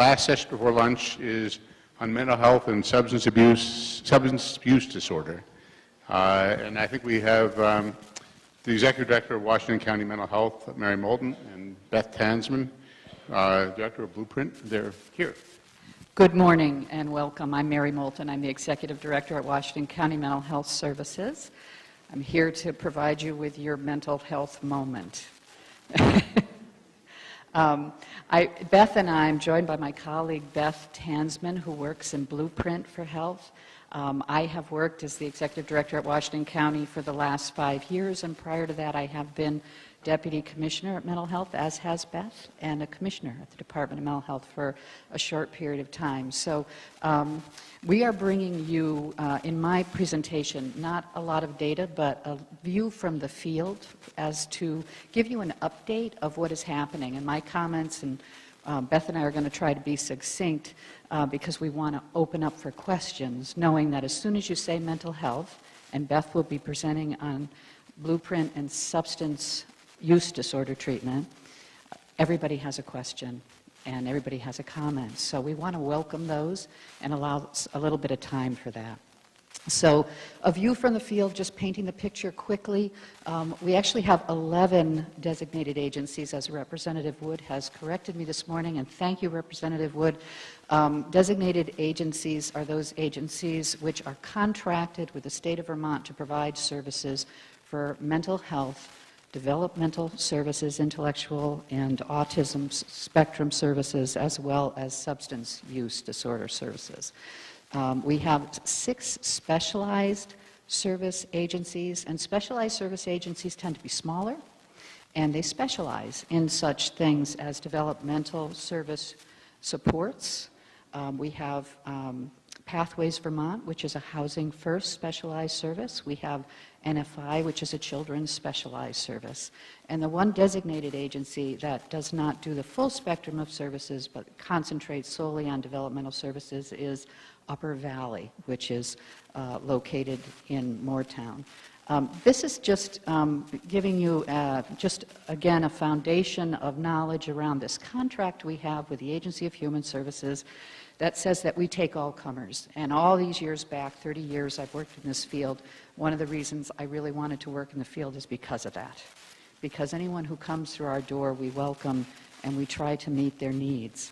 last session before lunch is on mental health and substance use disorder. And I think we have the Executive Director of Washington County Mental Health, Mary Moulton, and Beth Tanzman, Director of Blueprint. They're here. Good morning and welcome. I'm Mary Moulton. I'm the Executive Director at Washington County Mental Health Services. I'm here to provide you with your mental health moment. Beth and I am joined by my colleague Beth Tanzman, who works in Blueprint for Health. I have worked as the Executive Director at Washington County for the last 5 years, and prior to that I have been Deputy Commissioner at Mental Health, as has Beth, and a Commissioner at the Department of Mental Health for a short period of time. So we are bringing you, in my presentation, not a lot of data, but a view from the field as to give you an update of what is happening. And my comments, and Beth and I are going to try to be succinct because we want to open up for questions, knowing that as soon as you say mental health, and Beth will be presenting on Blueprint and substance use disorder treatment, everybody has a question and everybody has a comment. So we want to welcome those and allow a little bit of time for that. So a view from the field, just painting the picture quickly. We actually have 11 designated agencies, as Representative Wood has corrected me this morning, and thank you, Representative Wood. Designated agencies are those agencies which are contracted with the state of Vermont to provide services for mental health, developmental services, intellectual and autism spectrum services, as well as substance use disorder services. We have 6 specialized service agencies, and specialized service agencies tend to be smaller, and they specialize in such things as developmental service supports. We have Pathways Vermont, which is a housing first specialized service. We have NFI, which is a children's specialized service. And the one designated agency that does not do the full spectrum of services but concentrates solely on developmental services is Upper Valley, which is located in Moortown. This is just giving you just again a foundation of knowledge around this contract we have with the Agency of Human Services that says that we take all comers. And all these years back, 30 years I've worked in this field, one of the reasons I really wanted to work in the field is because of that. Because anyone who comes through our door, we welcome and we try to meet their needs.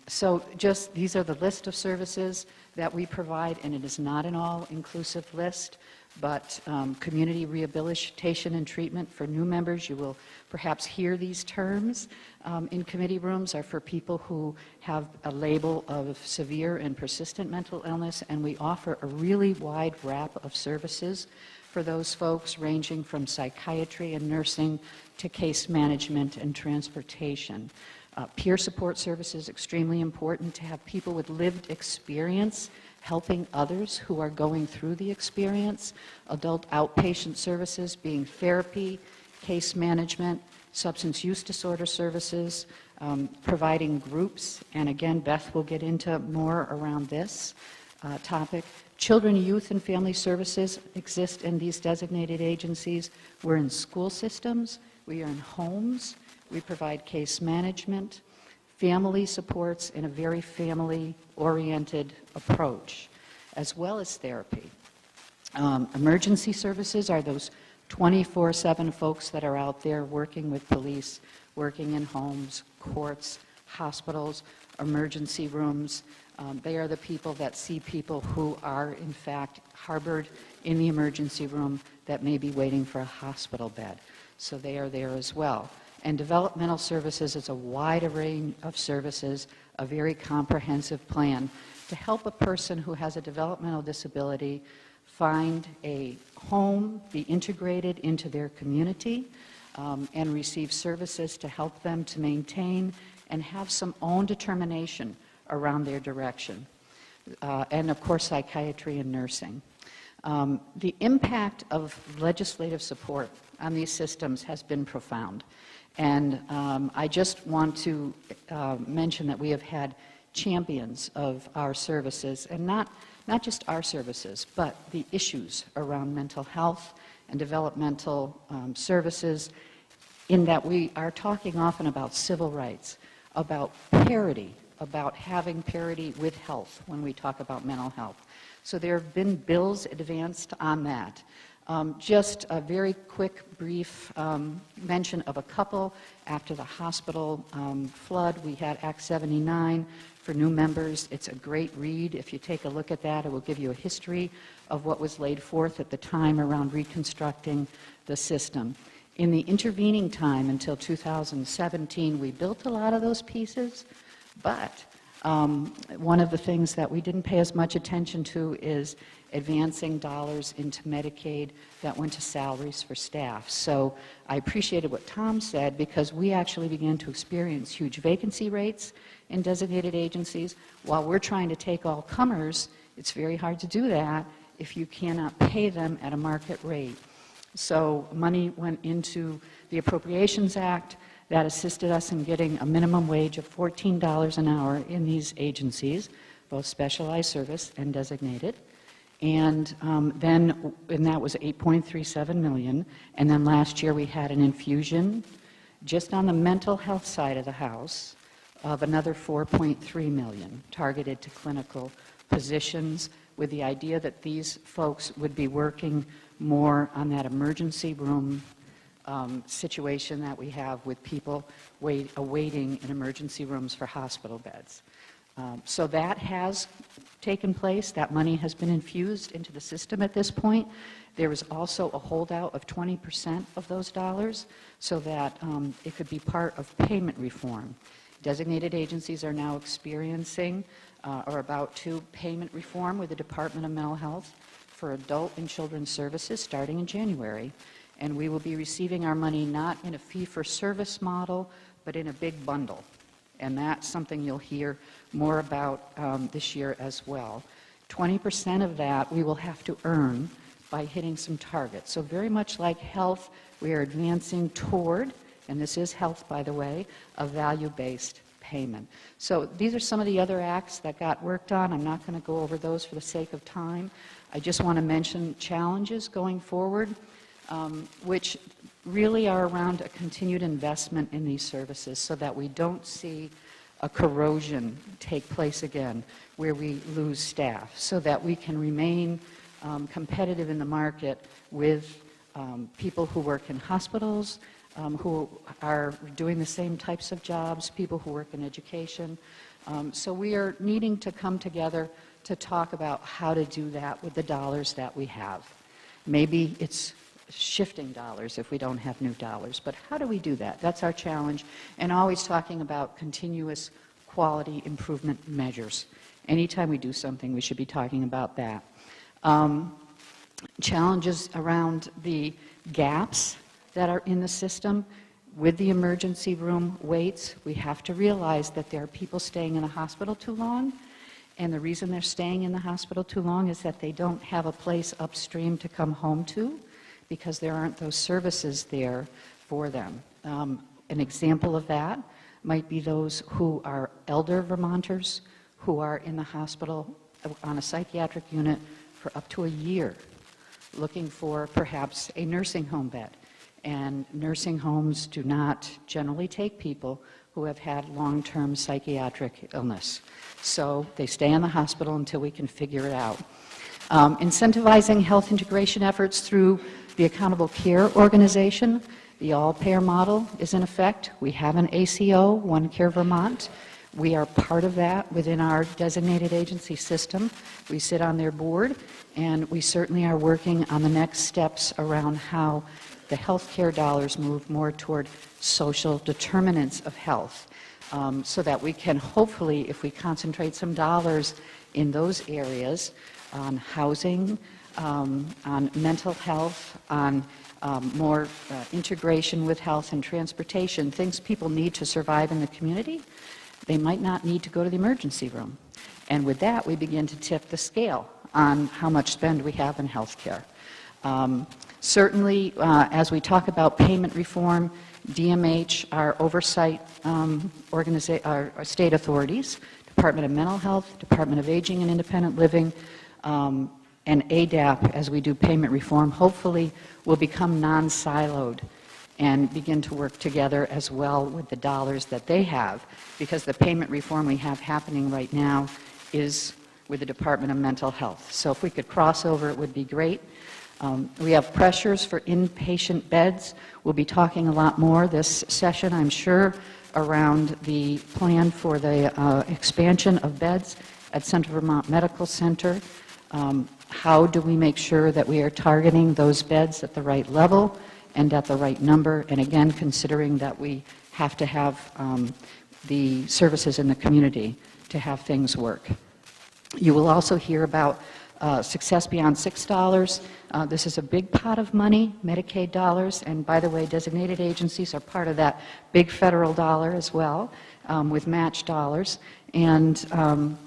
So just these are the list of services that we provide, and it is not an all-inclusive list, but community rehabilitation and treatment for new members. You will perhaps hear these terms in committee rooms are for people who have a label of severe and persistent mental illness, and we offer a really wide wrap of services for those folks, ranging from psychiatry and nursing to case management and transportation. Peer support services, extremely important to have people with lived experience helping others who are going through the experience. Adult outpatient services being therapy, case management, substance use disorder services, providing groups, and again, Beth will get into more around this topic. Children, youth, and family services exist in these designated agencies. We're in school systems, we are in homes, we provide case management, family supports in a very family-oriented approach, as well as therapy. Emergency services are those 24/7 folks that are out there working with police, working in homes, courts, hospitals, emergency rooms. They are the people that see people who are, in fact, harbored in the emergency room that may be waiting for a hospital bed. So they are there as well. And developmental services is a wide array of services, a very comprehensive plan to help a person who has a developmental disability find a home, be integrated into their community, and receive services to help them to maintain and have some own determination around their direction. And of course, psychiatry and nursing. The impact of legislative support on these systems has been profound. And I just want to mention that we have had champions of our services, and not just our services, but the issues around mental health and developmental services, in that we are talking often about civil rights, about parity about having parity with health when we talk about mental health. So there have been bills advanced on that. Just a very quick, brief mention of a couple. After the hospital flood, we had Act 79 for new members. It's a great read. If you take a look at that, it will give you a history of what was laid forth at the time around reconstructing the system. In the intervening time until 2017, we built a lot of those pieces, but one of the things that we didn't pay as much attention to is advancing dollars into Medicaid that went to salaries for staff. So I appreciated what Tom said, because we actually began to experience huge vacancy rates in designated agencies. While we're trying to take all comers, it's very hard to do that if you cannot pay them at a market rate. So money went into the Appropriations Act that assisted us in getting a minimum wage of $14 an hour in these agencies, both specialized service and designated. And that was $8.37 million. And then last year we had an infusion just on the mental health side of the house of another $4.3 million targeted to clinical positions, with the idea that these folks would be working more on that emergency room situation that we have with people awaiting in emergency rooms for hospital beds. So that has taken place. That money has been infused into the system at this point. There is also a holdout of 20% of those dollars so that it could be part of payment reform. Designated agencies are now experiencing or about to payment reform with the Department of Mental Health for adult and children's services starting in January. And we will be receiving our money not in a fee-for-service model, but in a big bundle. And that's something you'll hear more about this year as well. 20% of that we will have to earn by hitting some targets. So very much like health, we are advancing toward, and this is health, by the way, a value-based payment. So these are some of the other acts that got worked on. I'm not going to go over those for the sake of time. I just want to mention challenges going forward, which really are around a continued investment in these services so that we don't see a corrosion take place again where we lose staff, so that we can remain competitive in the market with people who work in hospitals, who are doing the same types of jobs, people who work in education. So we are needing to come together to talk about how to do that with the dollars that we have. Maybe it's shifting dollars if we don't have new dollars, but how do we do that? That's our challenge, and always talking about continuous quality improvement measures. Anytime we do something, we should be talking about that. Challenges around the gaps that are in the system. With the emergency room waits, we have to realize that there are people staying in the hospital too long, and the reason they're staying in the hospital too long is that they don't have a place upstream to come home to, because there aren't those services there for them. An example of that might be those who are elder Vermonters who are in the hospital on a psychiatric unit for up to a year, looking for perhaps a nursing home bed. And nursing homes do not generally take people who have had long-term psychiatric illness. So they stay in the hospital until we can figure it out. Incentivizing health integration efforts through the Accountable Care Organization. The all-payer model is in effect. We have an ACO, One Care Vermont. We are part of that within our designated agency system. We sit on their board, and we certainly are working on the next steps around how the health care dollars move more toward social determinants of health, so that we can hopefully, if we concentrate some dollars in those areas, on housing, on mental health, on more integration with health and transportation, things people need to survive in the community, they might not need to go to the emergency room. And with that, we begin to tip the scale on how much spend we have in health care. Certainly, as we talk about payment reform, DMH, our oversight our state authorities, Department of Mental Health, Department of Aging and Independent Living, and ADAP, as we do payment reform, hopefully will become non-siloed and begin to work together as well with the dollars that they have, because the payment reform we have happening right now is with the Department of Mental Health. So if we could cross over, it would be great. We have pressures for inpatient beds. We'll be talking a lot more this session, I'm sure, around the plan for the expansion of beds at Central Vermont Medical Center. How do we make sure that we are targeting those beds at the right level and at the right number? And again, considering that we have to have the services in the community to have things work. You will also hear about Success Beyond $6. This is a big pot of money, Medicaid dollars, and by the way, designated agencies are part of that big federal dollar as well, with match dollars, and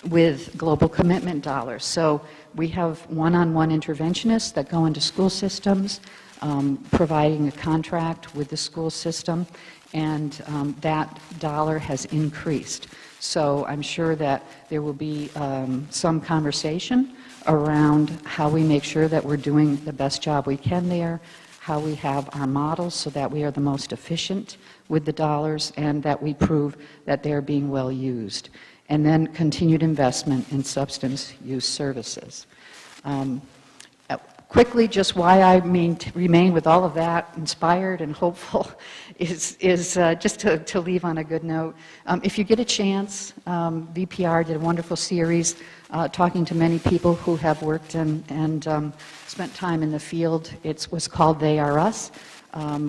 with global commitment dollars. So we have one-on-one interventionists that go into school systems, providing a contract with the school system, and that dollar has increased. So I'm sure that there will be some conversation around how we make sure that we're doing the best job we can there, how we have our models so that we are the most efficient with the dollars, and that we prove that they're being well used. And then continued investment in substance use services. Quickly, just why I remain with all of that inspired and hopeful is just to leave on a good note. If you get a chance, VPR did a wonderful series talking to many people who have worked and spent time in the field. It was called They Are Us.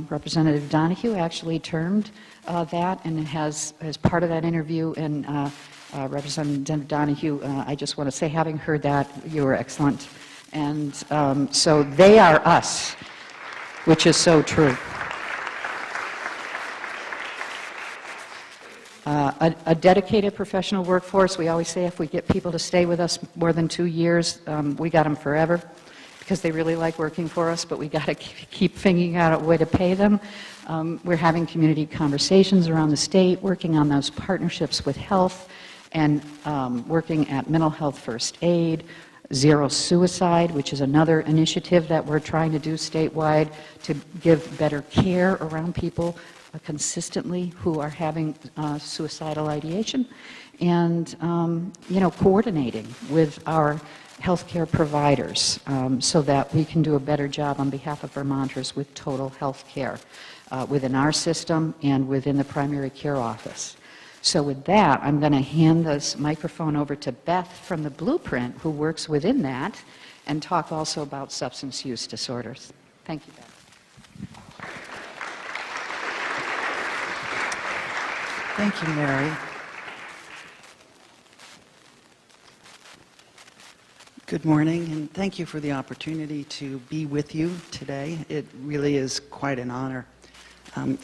Representative Donahue actually termed that, and it has, as part of that interview, and Representative Donahue, I just want to say, having heard that, you were excellent. And so they are us, which is so true. A dedicated professional workforce. We always say if we get people to stay with us more than 2 years, we got them forever, because they really like working for us, but we got to keep figuring out a way to pay them. We're having community conversations around the state, working on those partnerships with health, and working at mental health first aid, zero suicide, which is another initiative that we're trying to do statewide to give better care around people consistently who are having suicidal ideation, and coordinating with our healthcare providers so that we can do a better job on behalf of Vermonters with total health care within our system and within the primary care office. So with that, I'm going to hand this microphone over to Beth from the Blueprint, who works within that, and talk also about substance use disorders. Thank you, Beth. Thank you, Mary. Good morning, and thank you for the opportunity to be with you today. It really is quite an honor.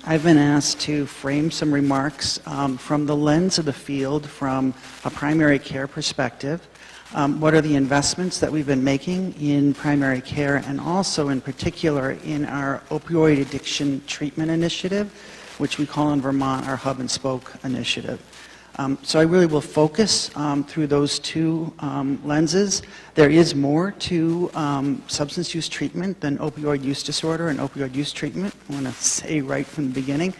I've been asked to frame some remarks from the lens of the field, from a primary care perspective. What are the investments that we've been making in primary care, and also in particular in our opioid addiction treatment initiative, which we call in Vermont our Hub and Spoke initiative. So I really will focus through those two lenses. There is more to substance use treatment than opioid use disorder and opioid use treatment, I want to say right from the beginning.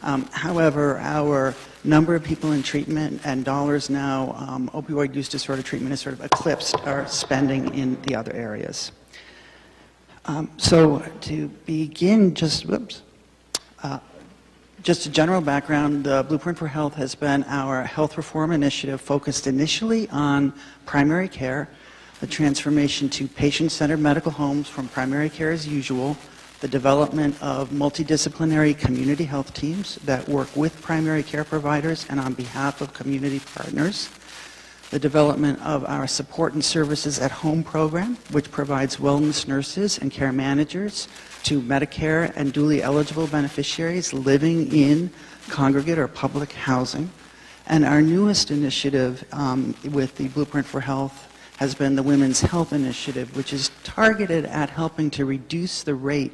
However, our number of people in treatment and dollars now, opioid use disorder treatment has sort of eclipsed our spending in the other areas. So to begin, just a general background, the Blueprint for Health has been our health reform initiative focused initially on primary care, the transformation to patient-centered medical homes from primary care as usual, the development of multidisciplinary community health teams that work with primary care providers and on behalf of community partners, the development of our support and services at home program, which provides wellness nurses and care managers to Medicare and duly eligible beneficiaries living in congregate or public housing. And our newest initiative with the Blueprint for Health has been the Women's Health Initiative, which is targeted at helping to reduce the rate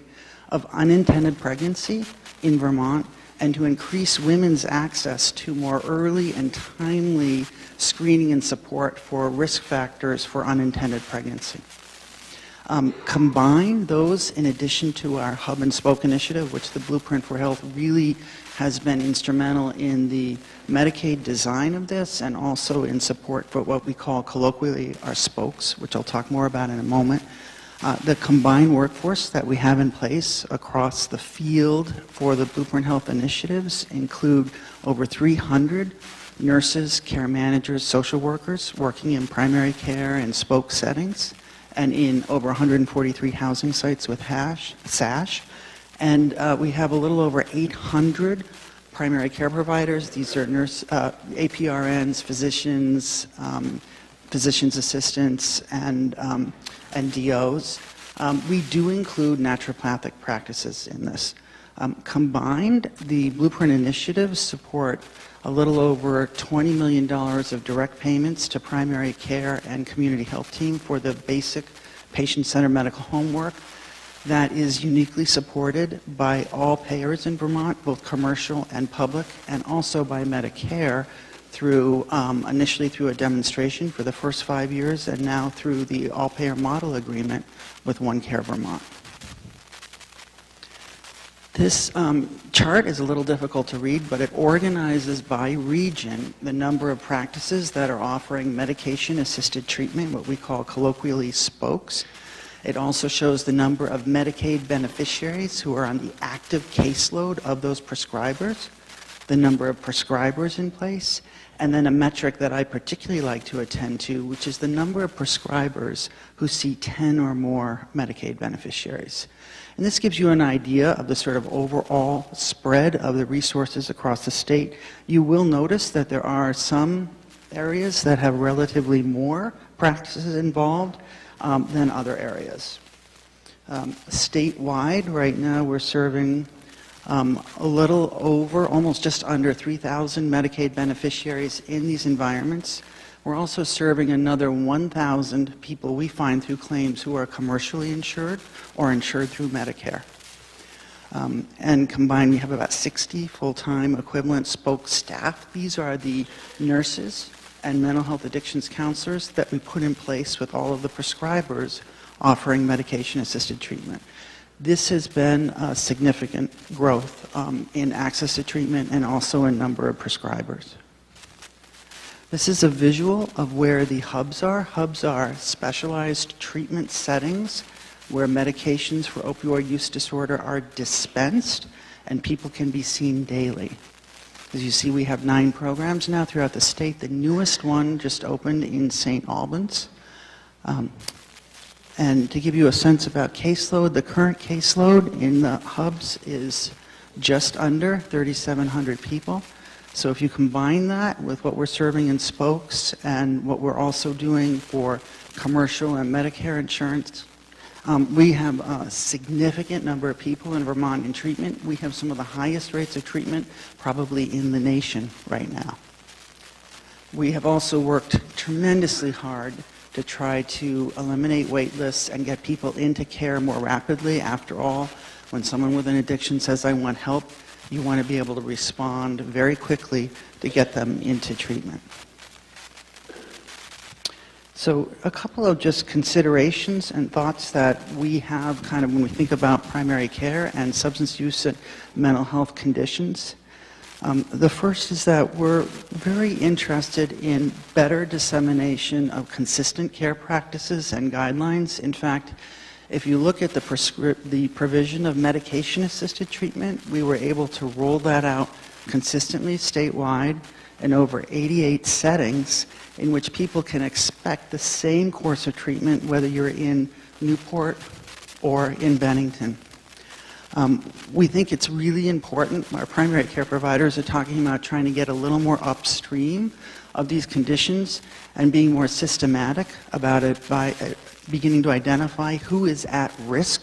of unintended pregnancy in Vermont and to increase women's access to more early and timely screening and support for risk factors for unintended pregnancy. Combine those in addition to our Hub and Spoke initiative, which the Blueprint for Health really has been instrumental in the Medicaid design of this and also in support for what we call colloquially our spokes, which I'll talk more about in a moment. The combined workforce that we have in place across the field for the Blueprint Health initiatives include over 300 nurses, care managers, social workers working in primary care and spoke settings, and in over 143 housing sites with SASH. And we have a little over 800 primary care providers. These are APRNs, physicians, physician's assistants, and DOs. We do include naturopathic practices in this. Combined, the Blueprint initiatives support a little over $20 million of direct payments to primary care and community health team for the basic patient-centered medical home work that is uniquely supported by all payers in Vermont, both commercial and public, and also by Medicare through initially through a demonstration for the first 5 years and now through the all-payer model agreement with OneCare Vermont. This chart is a little difficult to read, but it organizes by region the number of practices that are offering medication-assisted treatment, what we call colloquially spokes. It also shows the number of Medicaid beneficiaries who are on the active caseload of those prescribers, the number of prescribers in place, and then a metric that I particularly like to attend to, which is the number of prescribers who see 10 or more Medicaid beneficiaries. And this gives you an idea of the sort of overall spread of the resources across the state. You will notice that there are some areas that have relatively more practices involved than other areas. Statewide, right now we're serving a little over, almost just under 3,000 Medicaid beneficiaries in these environments. We're also serving another 1,000 people we find through claims who are commercially insured or insured through Medicare. And combined, we have about 60 full-time equivalent spoke staff. These are the nurses and mental health addictions counselors that we put in place with all of the prescribers offering medication-assisted treatment. This has been a significant growth in access to treatment and also in number of prescribers. This is a visual of where the hubs are. Hubs are specialized treatment settings where medications for opioid use disorder are dispensed and people can be seen daily. As you see, we have 9 programs now throughout the state. The newest one just opened in St. Albans. And to give you a sense about caseload, the current caseload in the hubs is just under 3,700 people. So if you combine that with what we're serving in spokes and what we're also doing for commercial and Medicare insurance, we have a significant number of people in Vermont in treatment. We have some of the highest rates of treatment probably in the nation right now. We have also worked tremendously hard to try to eliminate wait lists and get people into care more rapidly. After all, when someone with an addiction says, I want help, you want to be able to respond very quickly to get them into treatment. So a couple of just considerations and thoughts that we have kind of when we think about primary care and substance use and mental health conditions. The first is that we're very interested in better dissemination of consistent care practices and guidelines. In fact, if you look at the provision of medication-assisted treatment, we were able to roll that out consistently statewide in over 88 settings in which people can expect the same course of treatment whether you're in Newport or in Bennington. We think it's really important. Our primary care providers are talking about trying to get a little more upstream of these conditions and being more systematic about it by beginning to identify who is at risk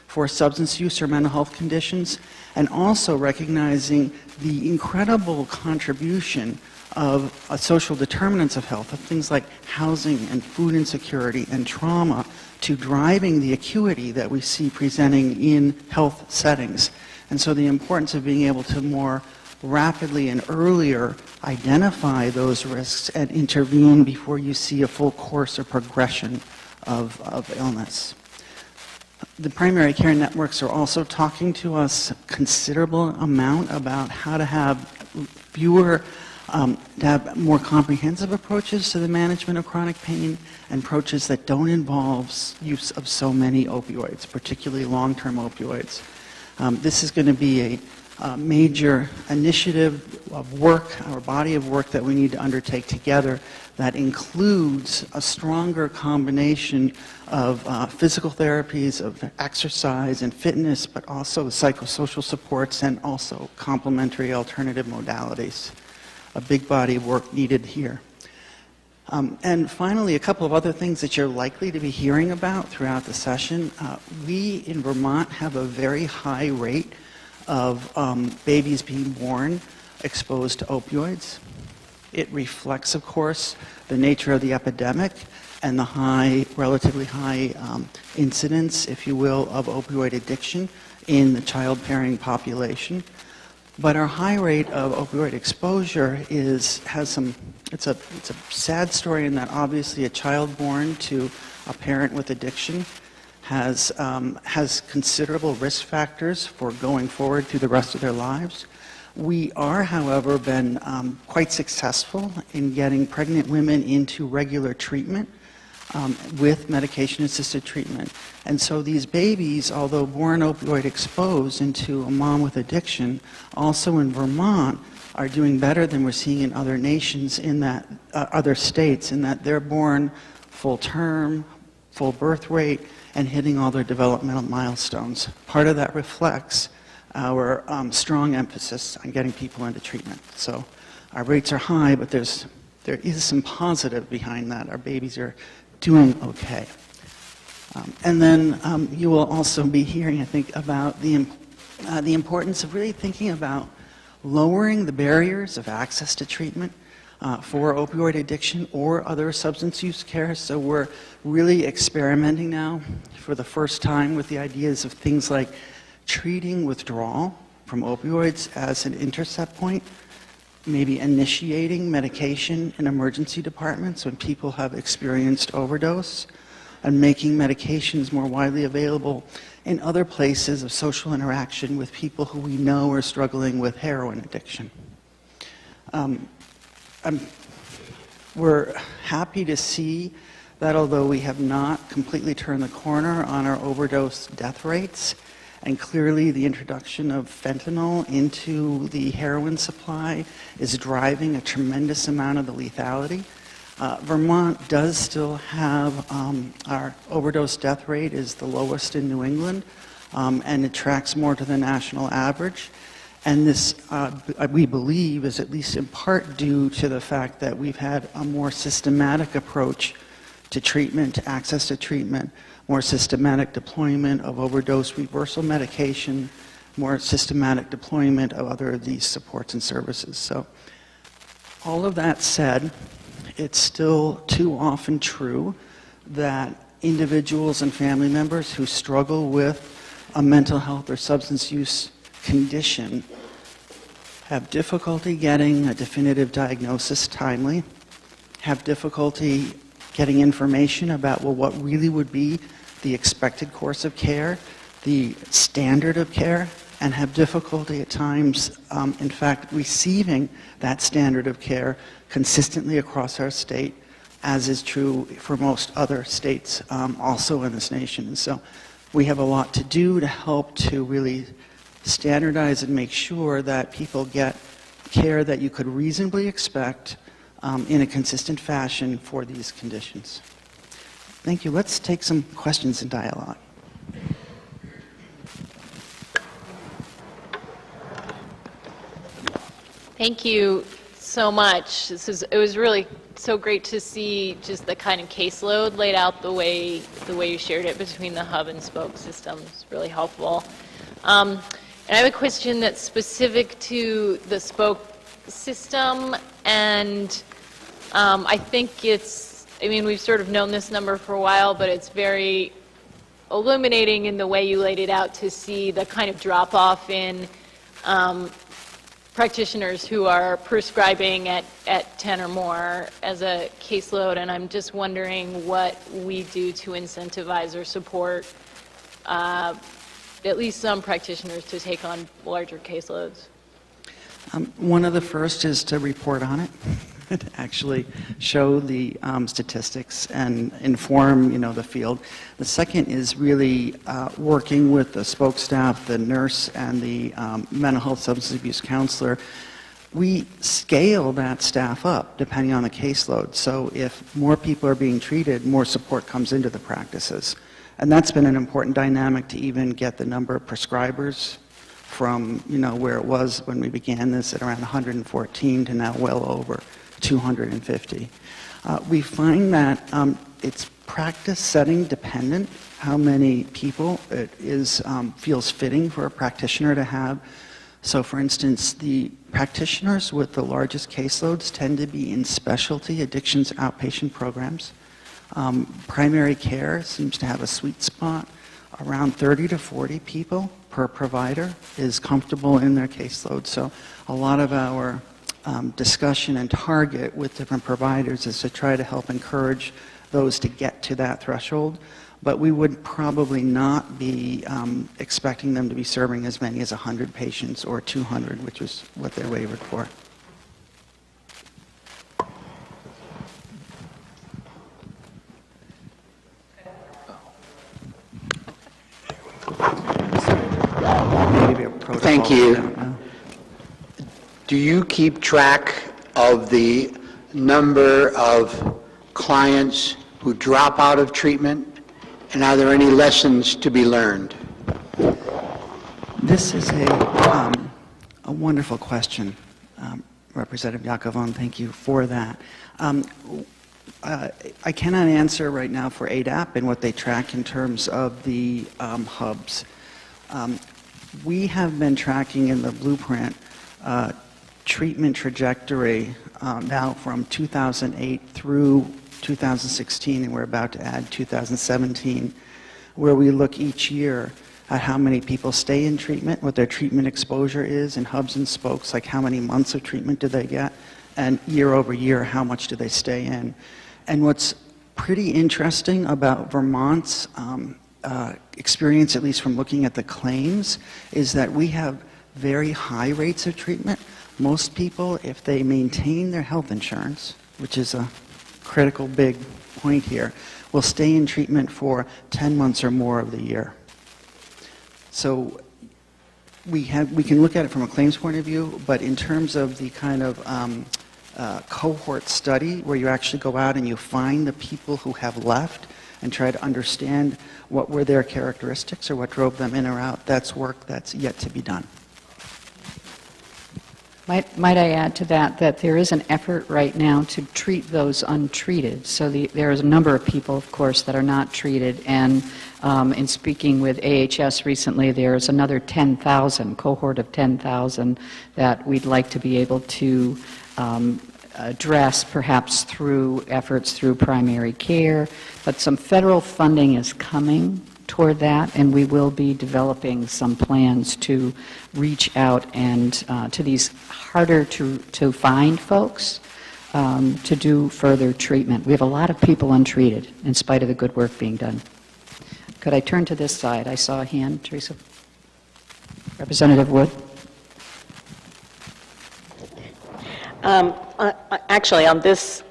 for substance use or mental health conditions, and also recognizing the incredible contribution of social determinants of health, of things like housing and food insecurity and trauma, to driving the acuity that we see presenting in health settings. And so the importance of being able to more rapidly and earlier identify those risks and intervene before you see a full course or progression of illness. The primary care networks are also talking to us a considerable amount about how to have more comprehensive approaches to the management of chronic pain and approaches that don't involve use of so many opioids, particularly long-term opioids. This is going to be a major initiative of work, our body of work that we need to undertake together that includes a stronger combination of physical therapies, of exercise and fitness, but also psychosocial supports and also complementary alternative modalities. A big body of work needed here. And finally, a couple of other things that you're likely to be hearing about throughout the session. We in Vermont have a very high rate of babies being born exposed to opioids. It reflects, of course, the nature of the epidemic and the relatively high incidence, if you will, of opioid addiction in the childbearing population. But our high rate of opioid exposure it's a sad story in that obviously a child born to a parent with addiction has considerable risk factors for going forward through the rest of their lives. We are, however, been quite successful in getting pregnant women into regular treatment with medication-assisted treatment. And so these babies, although born opioid exposed into a mom with addiction, also in Vermont are doing better than we're seeing in other nations in that, other states, in that they're born full term, full birth rate, and hitting all their developmental milestones. Part of that reflects our strong emphasis on getting people into treatment. So our rates are high, but there is some positive behind that. Our babies are doing okay. And then you will also be hearing, I think, about the importance of really thinking about lowering the barriers of access to treatment for opioid addiction or other substance use care. So we're really experimenting now for the first time with the ideas of things like treating withdrawal from opioids as an intercept point, maybe initiating medication in emergency departments when people have experienced overdose, and making medications more widely available in other places of social interaction with people who we know are struggling with heroin addiction. We're happy to see that although we have not completely turned the corner on our overdose death rates, and clearly the introduction of fentanyl into the heroin supply is driving a tremendous amount of the lethality. Vermont does still have, our overdose death rate is the lowest in New England, and it tracks more to the national average. And this, we believe, is at least in part due to the fact that we've had a more systematic approach to treatment, to access to treatment, more systematic deployment of overdose reversal medication, more systematic deployment of other of these supports and services. So all of that said, it's still too often true that individuals and family members who struggle with a mental health or substance use condition have difficulty getting a definitive diagnosis timely, have difficulty getting information about, well, what really would be the expected course of care, the standard of care, and have difficulty at times, in fact, receiving that standard of care consistently across our state, as is true for most other states also in this nation. And so we have a lot to do to help to really standardize and make sure that people get care that you could reasonably expect in a consistent fashion for these conditions. Thank you. Let's take some questions and dialogue. Thank you so much. It was really so great to see just the kind of caseload laid out the way you shared it between the hub and spoke systems. Really helpful. And I have a question that's specific to the spoke system, and I think we've sort of known this number for a while, but it's very illuminating in the way you laid it out to see the kind of drop-off in practitioners who are prescribing at 10 or more as a caseload, and I'm just wondering what we do to incentivize or support at least some practitioners to take on larger caseloads? One of the first is to report on it, to actually show the statistics and inform, the field. The second is really working with the spoke staff, the nurse, and the mental health substance abuse counselor. We scale that staff up depending on the caseload. So if more people are being treated, more support comes into the practices. And that's been an important dynamic to even get the number of prescribers from, where it was when we began this at around 114 to now well over 250. We find that it's practice setting dependent how many people it is feels fitting for a practitioner to have. So for instance, the practitioners with the largest caseloads tend to be in specialty addictions outpatient programs. Primary care seems to have a sweet spot. Around 30 to 40 people per provider is comfortable in their caseload. So a lot of our discussion and target with different providers is to try to help encourage those to get to that threshold. But we would probably not be expecting them to be serving as many as 100 patients or 200, which is what they're waived for. Thank you. Do you keep track of the number of clients who drop out of treatment? And are there any lessons to be learned? This is a wonderful question, Representative Yakovon. Thank you for that. I cannot answer right now for ADAP and what they track in terms of the hubs. We have been tracking in the blueprint treatment trajectory now from 2008 through 2016, and we're about to add 2017, where we look each year at how many people stay in treatment, what their treatment exposure is in hubs and spokes, like how many months of treatment do they get, and year over year, how much do they stay in. And what's pretty interesting about Vermont's experience, at least from looking at the claims, is that we have very high rates of treatment. Most people, if they maintain their health insurance, which is a critical big point here, will stay in treatment for 10 months or more of the year. So we can look at it from a claims point of view, but in terms of the kind of cohort study where you actually go out and you find the people who have left and try to understand what were their characteristics or what drove them in or out, that's work that's yet to be done. Might I add to that there is an effort right now to treat those untreated. So there is a number of people, of course, that are not treated. And in speaking with AHS recently, there's another 10,000, cohort of 10,000 that we'd like to be able to address, perhaps through efforts through primary care. But some federal funding is coming toward that, and we will be developing some plans to reach out and to these harder to find folks to do further treatment. We have a lot of people untreated in spite of the good work being done. Could I turn to this side? I saw a hand, Teresa. Representative Wood. Actually, on this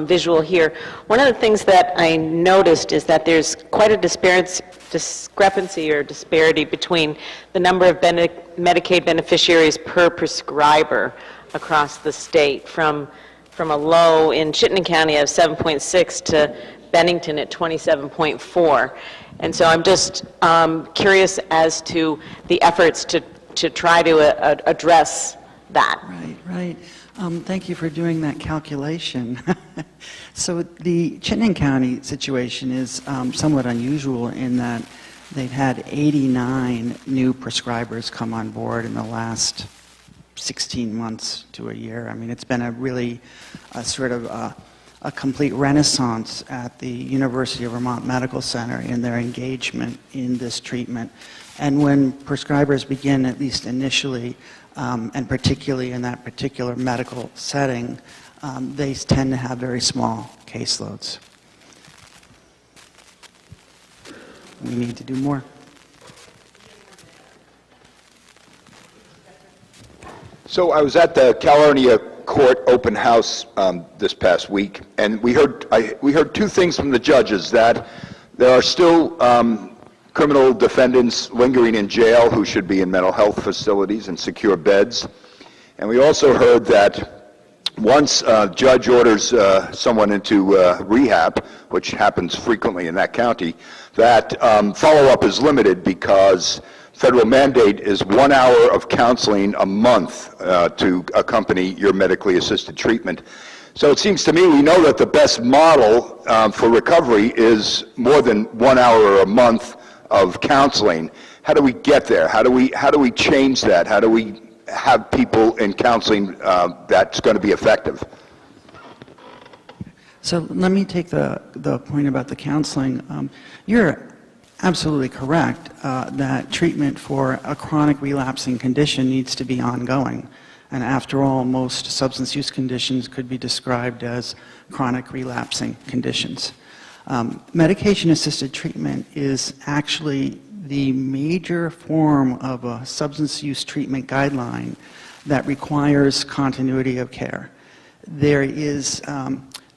visual here, one of the things that I noticed is that there's quite a discrepancy or disparity between the number of Medicaid beneficiaries per prescriber across the state, from a low in Chittenden County of 7.6 to Bennington at 27.4. And so I'm just curious as to the efforts to try to address that. Right. Thank you for doing that calculation. So the Chittenden County situation is somewhat unusual in that they've had 89 new prescribers come on board in the last 16 months to a year. I mean, it's been a really sort of a complete renaissance at the University of Vermont Medical Center in their engagement in this treatment. And when prescribers begin, at least initially, and particularly in that particular medical setting, they tend to have very small caseloads. we need to do more. So I was at the Caledonia Court open house this past week, and we heard two things from the judges, that there are still criminal defendants lingering in jail who should be in mental health facilities and secure beds. And we also heard that once a judge orders someone into rehab, which happens frequently in that county, that follow-up is limited because federal mandate is 1 hour of counseling a month to accompany your medically assisted treatment. So it seems to me we know that the best model for recovery is more than 1 hour a month of counseling. How do we get there? How do we change that? How do we have people in counseling that's going to be effective? So let me take the point about the counseling. You're absolutely correct that treatment for a chronic relapsing condition needs to be ongoing. And after all, most substance use conditions could be described as chronic relapsing conditions. Medication-assisted treatment is actually the major form of a substance use treatment guideline that requires continuity of care. There is,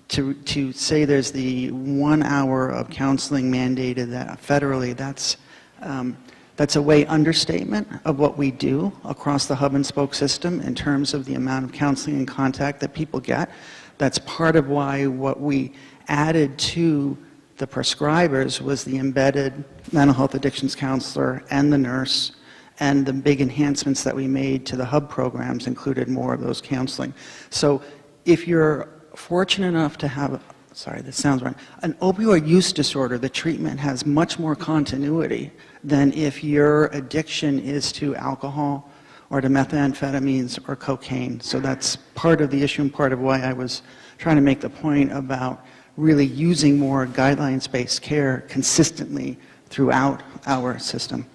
to say there's the 1 hour of counseling mandated that federally, that's a way understatement of what we do across the hub and spoke system in terms of the amount of counseling and contact that people get. That's part of why what we added to the prescribers was the embedded mental health addictions counselor and the nurse, and the big enhancements that we made to the hub programs included more of those counseling. So if you're fortunate enough to have, sorry, this sounds wrong, an opioid use disorder, the treatment has much more continuity than if your addiction is to alcohol or to methamphetamines or cocaine. So that's part of the issue and part of why I was trying to make the point about really using more guidelines-based care consistently throughout our system.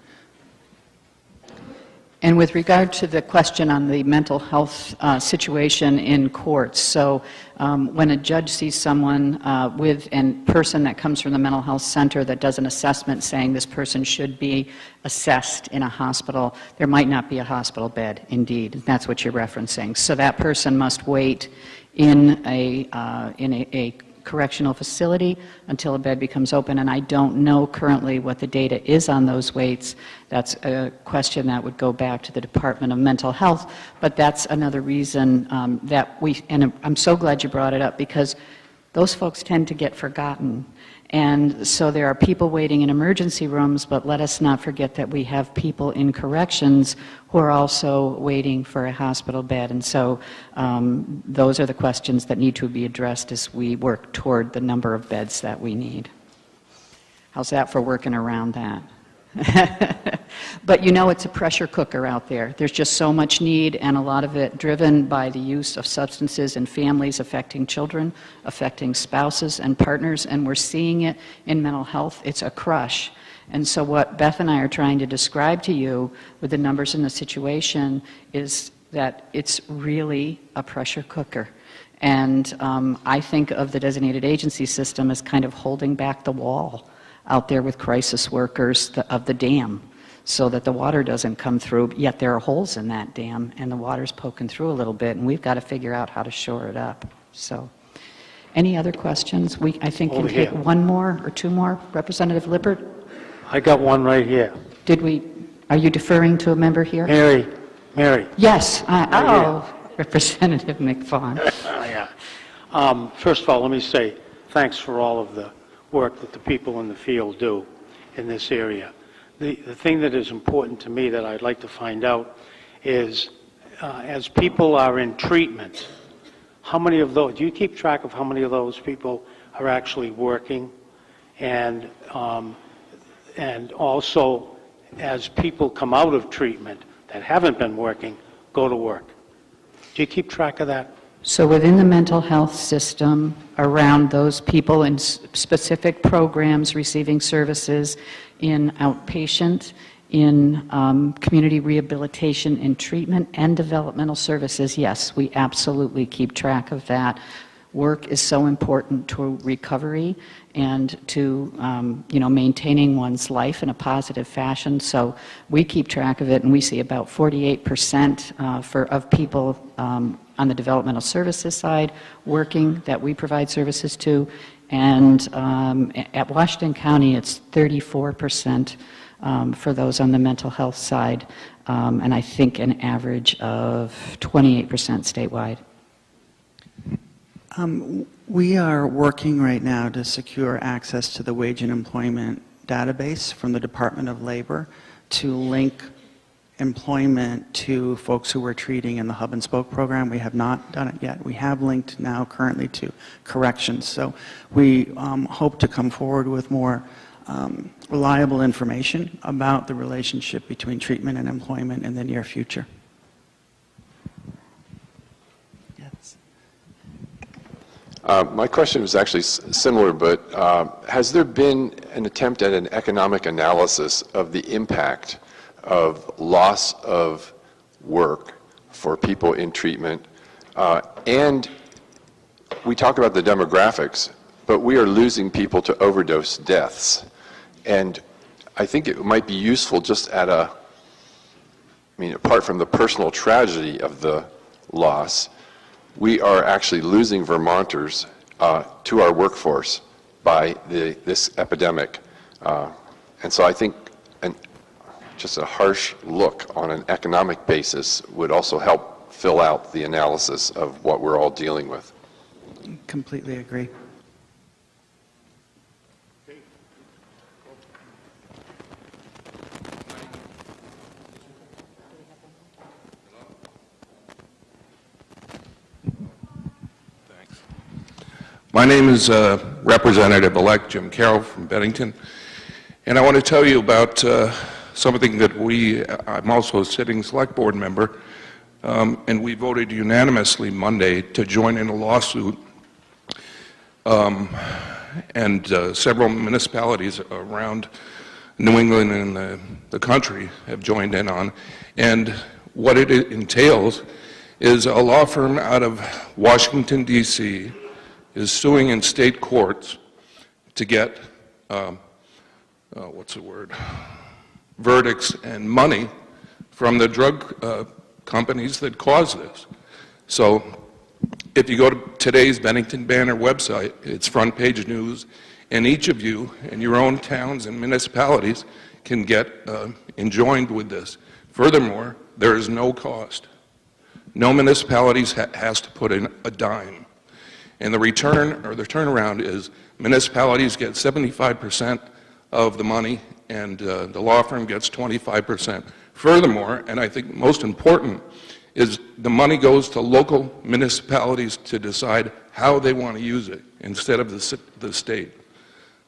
And with regard to the question on the mental health situation in courts, so when a judge sees someone with a person that comes from the mental health center that does an assessment saying this person should be assessed in a hospital, there might not be a hospital bed, indeed. That's what you're referencing. So that person must wait in a correctional facility until a bed becomes open, and I don't know currently what the data is on those waits. That's a question that would go back to the Department of Mental Health, but that's another reason that and I'm so glad you brought it up, because those folks tend to get forgotten. And so there are people waiting in emergency rooms, but let us not forget that we have people in corrections who are also waiting for a hospital bed. And so those are the questions that need to be addressed as we work toward the number of beds that we need. How's that for working around that? But you know, it's a pressure cooker out there. There's just so much need, and a lot of it driven by the use of substances in families, affecting children, affecting spouses and partners, and we're seeing it in mental health. It's a crush. And so what Beth and I are trying to describe to you with the numbers in the situation is that it's really a pressure cooker. And I think of the designated agency system as kind of holding back the wall out there with crisis workers of the dam, so that the water doesn't come through, yet there are holes in that dam and the water's poking through a little bit, and we've got to figure out how to shore it up. So, any other questions? I think can take one more or two more. Representative Lippert? I got one right here. Are you deferring to a member here? Mary. Yes. Representative McFawn. Yeah. First of all, let me say thanks for all of the work that the people in the field do in this area. The thing that is important to me that I'd like to find out is, as people are in treatment, how many of those, do you keep track of how many of those people are actually working? And also, as people come out of treatment that haven't been working, go to work. Do you keep track of that? So within the mental health system, around those people in specific programs receiving services in outpatient, in community rehabilitation and treatment, and developmental services, yes, we absolutely keep track of that. work is so important to recovery and to maintaining one's life in a positive fashion. So we keep track of it, and we see about 48% of people on the developmental services side working that we provide services to, and at Washington County it's 34% for those on the mental health side, and I think an average of 28% statewide. We are working right now to secure access to the wage and employment database from the Department of Labor to link employment to folks who we're treating in the hub and spoke program. We have not done it yet. We have linked now currently to corrections. So we hope to come forward with more reliable information about the relationship between treatment and employment in the near future. Yes. My question was actually similar, but has there been an attempt at an economic analysis of the impact of loss of work for people in treatment? And we talk about the demographics, but we are losing people to overdose deaths. And I think it might be useful just apart from the personal tragedy of the loss, we are actually losing Vermonters to our workforce by this epidemic. And so I think just a harsh look on an economic basis would also help fill out the analysis of what we're all dealing with. Completely agree. My name is Representative-elect Jim Carroll from Bennington, and I want to tell you about something that I'm also a sitting select board member, and we voted unanimously Monday to join in a lawsuit, and several municipalities around New England and the country have joined in on. And what it entails is a law firm out of Washington, D.C., is suing in state courts to get, verdicts and money from the drug companies that caused this. So if you go to today's Bennington Banner website, it's front page news, and each of you in your own towns and municipalities can get enjoined with this. Furthermore, there is no cost. No municipalities has to put in a dime. And the return, or the turnaround, is municipalities get 75% of the money, and the law firm gets 25%. Furthermore, and I think most important, is the money goes to local municipalities to decide how they want to use it instead of the state.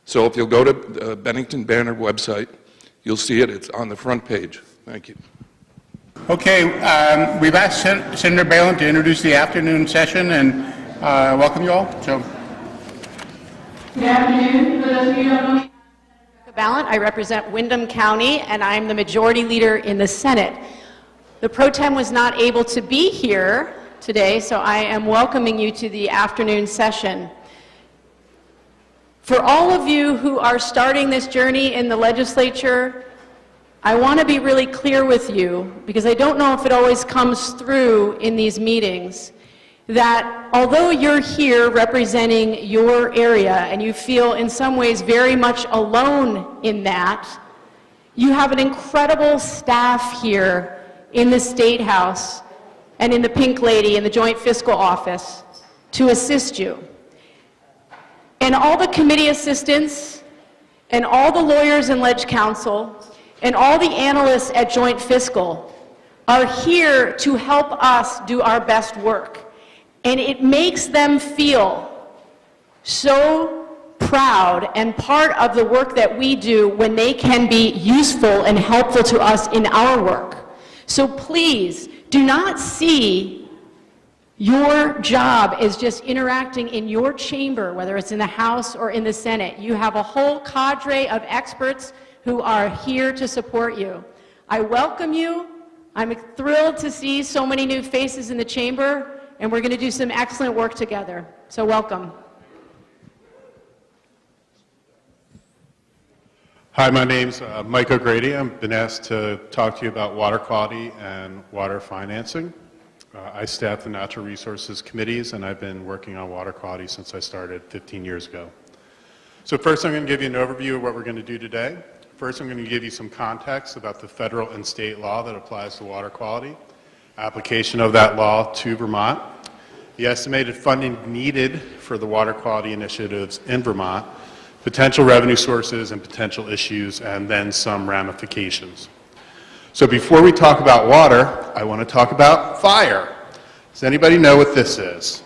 So if you'll go to the Bennington Banner website, you'll see it. It's on the front page. Thank you. Okay, we've asked Senator Balint to introduce the afternoon session, and welcome you all. So, good afternoon. For those of you who don't know me, I'm Balint. I represent Windham County, and I'm the majority leader in the Senate. The pro tem was not able to be here today, so I am welcoming you to the afternoon session. For all of you who are starting this journey in the legislature, I want to be really clear with you, because I don't know if it always comes through in these meetings, that although you're here representing your area and you feel in some ways very much alone in that, you have an incredible staff here in the State House and in the Pink Lady in the Joint Fiscal Office to assist you. And all the committee assistants and all the lawyers in Ledge Counsel and all the analysts at Joint Fiscal are here to help us do our best work. And it makes them feel so proud and part of the work that we do when they can be useful and helpful to us in our work. So please, do not see your job as just interacting in your chamber, whether it's in the House or in the Senate. You have a whole cadre of experts who are here to support you. I welcome you. I'm thrilled to see so many new faces in the chamber. and we're going to do some excellent work together. So welcome. Hi, my name's Mike O'Grady. I've been asked to talk to you about water quality and water financing. I staff the Natural Resources Committees, and I've been working on water quality since I started 15 years ago. So first I'm going to give you an overview of what we're going to do today. First I'm going to give you some context about the federal and state law that applies to water quality, application of that law to Vermont, the estimated funding needed for the water quality initiatives in Vermont, potential revenue sources and potential issues, and then some ramifications. So before we talk about water, I want to talk about fire. Does anybody know what this is?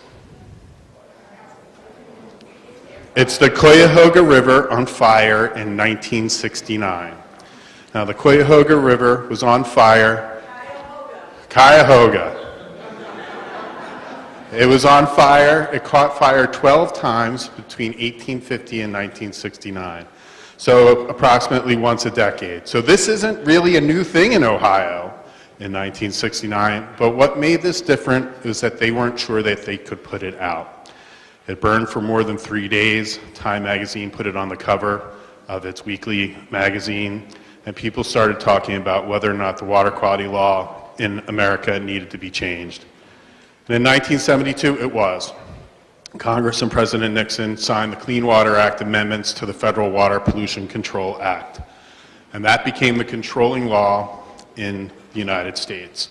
It's the Cuyahoga River on fire in 1969. Now the Cuyahoga River was on fire. Cuyahoga. It was on fire. It caught fire 12 times between 1850 and 1969. So approximately once a decade. So this isn't really a new thing in Ohio in 1969, but what made this different is that they weren't sure that they could put it out. It burned for more than 3 days. Time magazine put it on the cover of its weekly magazine, and people started talking about whether or not the water quality law in America needed to be changed. And in 1972, it was. Congress and President Nixon signed the Clean Water Act amendments to the Federal Water Pollution Control Act. And that became the controlling law in the United States.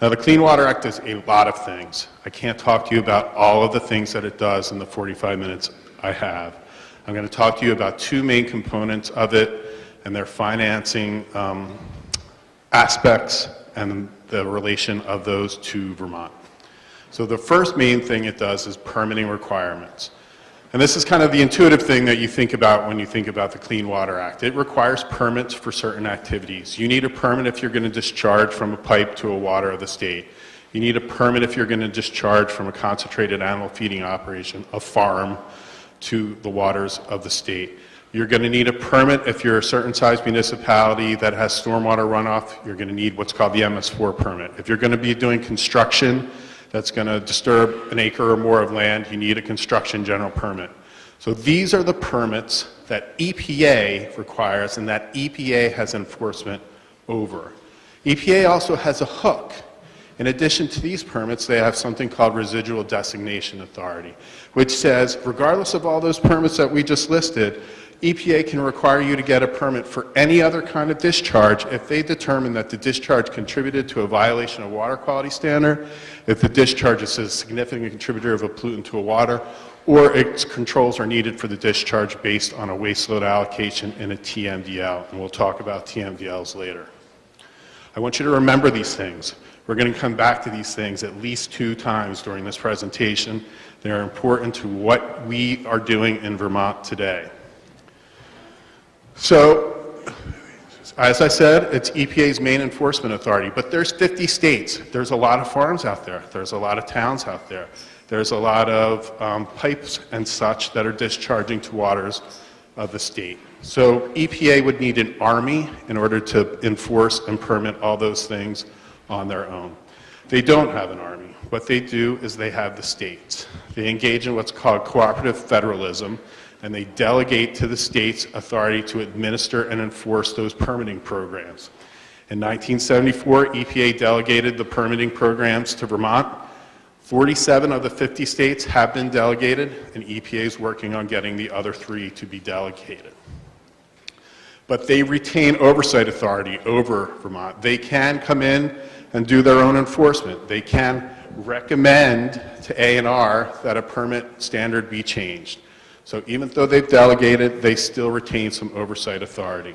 Now, the Clean Water Act does a lot of things. I can't talk to you about all of the things that it does in the 45 minutes I have. I'm going to talk to you about two main components of it and their financing aspects and the relation of those to Vermont. So the first main thing it does is permitting requirements. And this is kind of the intuitive thing that you think about when you think about the Clean Water Act. It requires permits for certain activities. You need a permit if you're going to discharge from a pipe to a water of the state. You need a permit if you're going to discharge from a concentrated animal feeding operation, a farm, to the waters of the state. You're going to need a permit if you're a certain size municipality that has stormwater runoff. You're going to need what's called the MS4 permit. If you're going to be doing construction that's going to disturb an acre or more of land, you need a construction general permit. So these are the permits that EPA requires and that EPA has enforcement over. EPA also has a hook. In addition to these permits, they have something called residual designation authority, which says, regardless of all those permits that we just listed, EPA can require you to get a permit for any other kind of discharge if they determine that the discharge contributed to a violation of water quality standard, if the discharge is a significant contributor of a pollutant to a water, or its controls are needed for the discharge based on a waste load allocation in a TMDL. And we'll talk about TMDLs later. I want you to remember these things. We're going to come back to these things at least 2 times during this presentation. They're important to what we are doing in Vermont today. So, as I said, it's EPA's main enforcement authority, but there's 50 states. There's a lot of farms out there. There's a lot of towns out there. There's a lot of pipes and such that are discharging to waters of the state. So EPA would need an army in order to enforce and permit all those things on their own. They don't have an army. What they do is they have the states. They engage in what's called cooperative federalism, and they delegate to the states authority to administer and enforce those permitting programs. In 1974, EPA delegated the permitting programs to Vermont. 47 of the 50 states have been delegated, and EPA is working on getting the other 3 to be delegated. But they retain oversight authority over Vermont. They can come in and do their own enforcement. They can recommend to A&R that a permit standard be changed. So even though they've delegated, they still retain some oversight authority.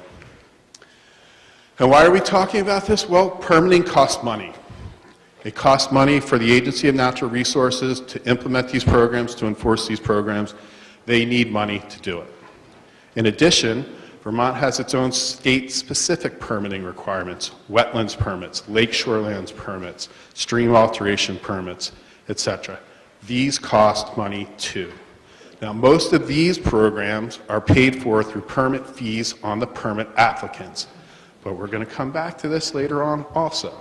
And why are we talking about this? Well, permitting costs money. It costs money for the Agency of Natural Resources to implement these programs, to enforce these programs. They need money to do it. In addition, Vermont has its own state-specific permitting requirements, wetlands permits, lake shorelands permits, stream alteration permits, etc. These cost money too. Now, most of these programs are paid for through permit fees on the permit applicants, but we're going to come back to this later on also.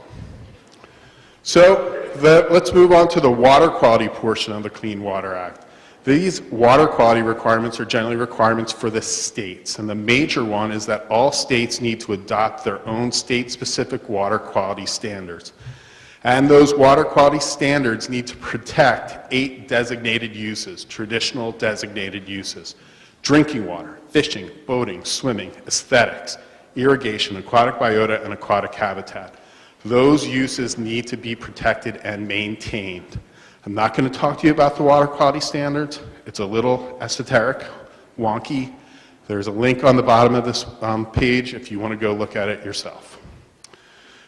So, let's move on to the water quality portion of the Clean Water Act. These water quality requirements are generally requirements for the states, and the major one is that all states need to adopt their own state-specific water quality standards. And those water quality standards need to protect 8 designated uses, traditional designated uses: drinking water, fishing, boating, swimming, aesthetics, irrigation, aquatic biota, and aquatic habitat. Those uses need to be protected and maintained. I'm not going to talk to you about the water quality standards. It's a little esoteric, wonky. There's a link on the bottom of this page if you want to go look at it yourself.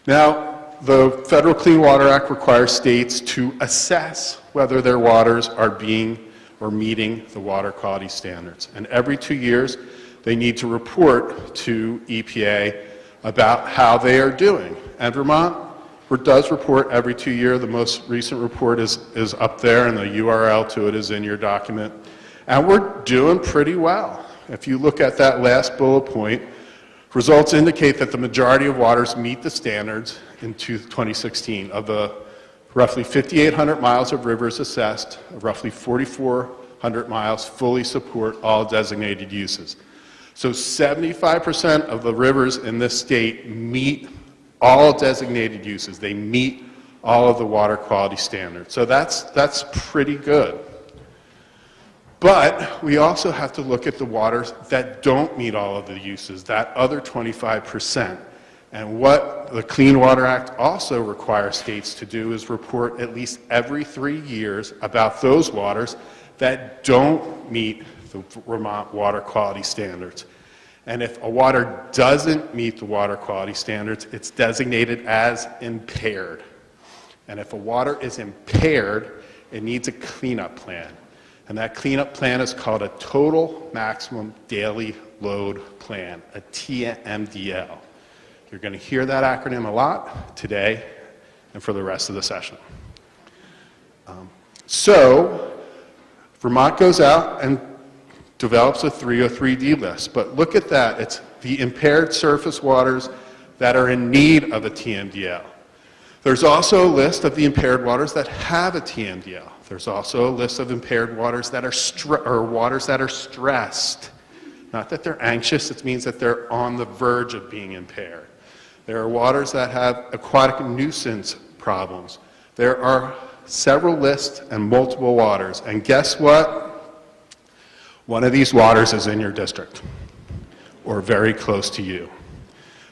Now, the Federal Clean Water Act requires states to assess whether their waters are being or meeting the water quality standards. And every 2 years, they need to report to EPA about how they are doing. And Vermont does report every 2 years. The most recent report is up there, and the URL to it is in your document. And we're doing pretty well. If you look at that last bullet point, results indicate that the majority of waters meet the standards in 2016. Of the roughly 5,800 miles of rivers assessed, roughly 4,400 miles fully support all designated uses. So 75% of the rivers in this state meet all designated uses. They meet all of the water quality standards. So that's pretty good. But we also have to look at the waters that don't meet all of the uses, that other 25%. And what the Clean Water Act also requires states to do is report at least every 3 years about those waters that don't meet the Vermont water quality standards. And if a water doesn't meet the water quality standards, it's designated as impaired. And if a water is impaired, it needs a cleanup plan. And that cleanup plan is called a Total Maximum Daily Load Plan, a TMDL. You're going to hear that acronym a lot today and for the rest of the session. So Vermont goes out and develops a 303D list, but look at that. It's the impaired surface waters that are in need of a TMDL. There's also a list of the impaired waters that have a TMDL. There's also a list of impaired waters that are waters that are stressed. Not that they're anxious, it means that they're on the verge of being impaired. There are waters that have aquatic nuisance problems. There are several lists and multiple waters, and guess what? One of these waters is in your district, or very close to you.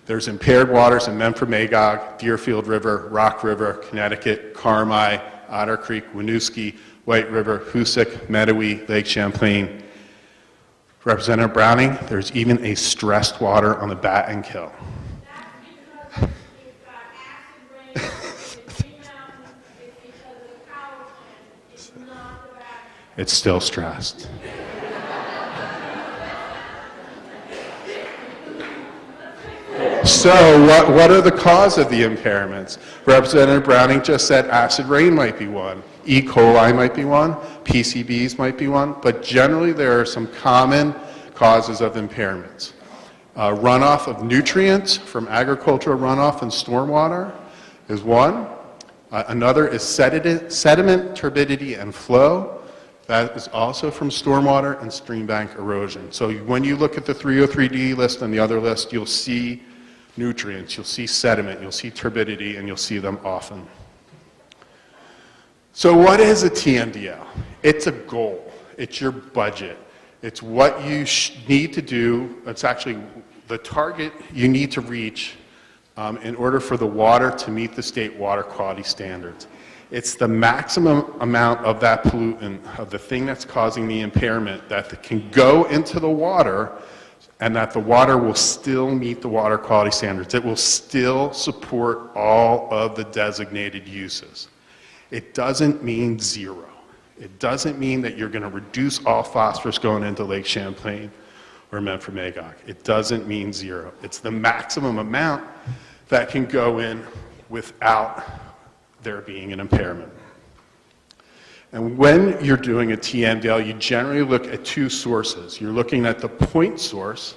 There's impaired waters in Memphremagog, Deerfield River, Rock River, Connecticut, Carmi, Otter Creek, Winooski, White River, Hoosick, Medowee, Lake Champlain. Representative Browning, there's even a stressed water on the Batten Kill. It's still stressed. So what are the cause of the impairments? Representative Browning just said acid rain might be one, E. coli might be one, PCBs might be one, but generally there are some common causes of impairments. Runoff of nutrients from agricultural runoff and stormwater is one. Another is sediment, turbidity, and flow. That is also from stormwater and stream bank erosion. So when you look at the 303D list and the other list, you'll see nutrients, you'll see sediment, you'll see turbidity, and you'll see them often. So what is a TMDL? It's a goal. It's your budget. It's what you need to do. It's actually the target you need to reach in order for the water to meet the state water quality standards. It's the maximum amount of that pollutant, of the thing that's causing the impairment, that can go into the water and that the water will still meet the water quality standards. It will still support all of the designated uses. It doesn't mean zero. It doesn't mean that you're going to reduce all phosphorus going into Lake Champlain or Memphremagog. It doesn't mean zero. It's the maximum amount that can go in without there being an impairment. And when you're doing a TMDL, you generally look at two sources. You're looking at the point source,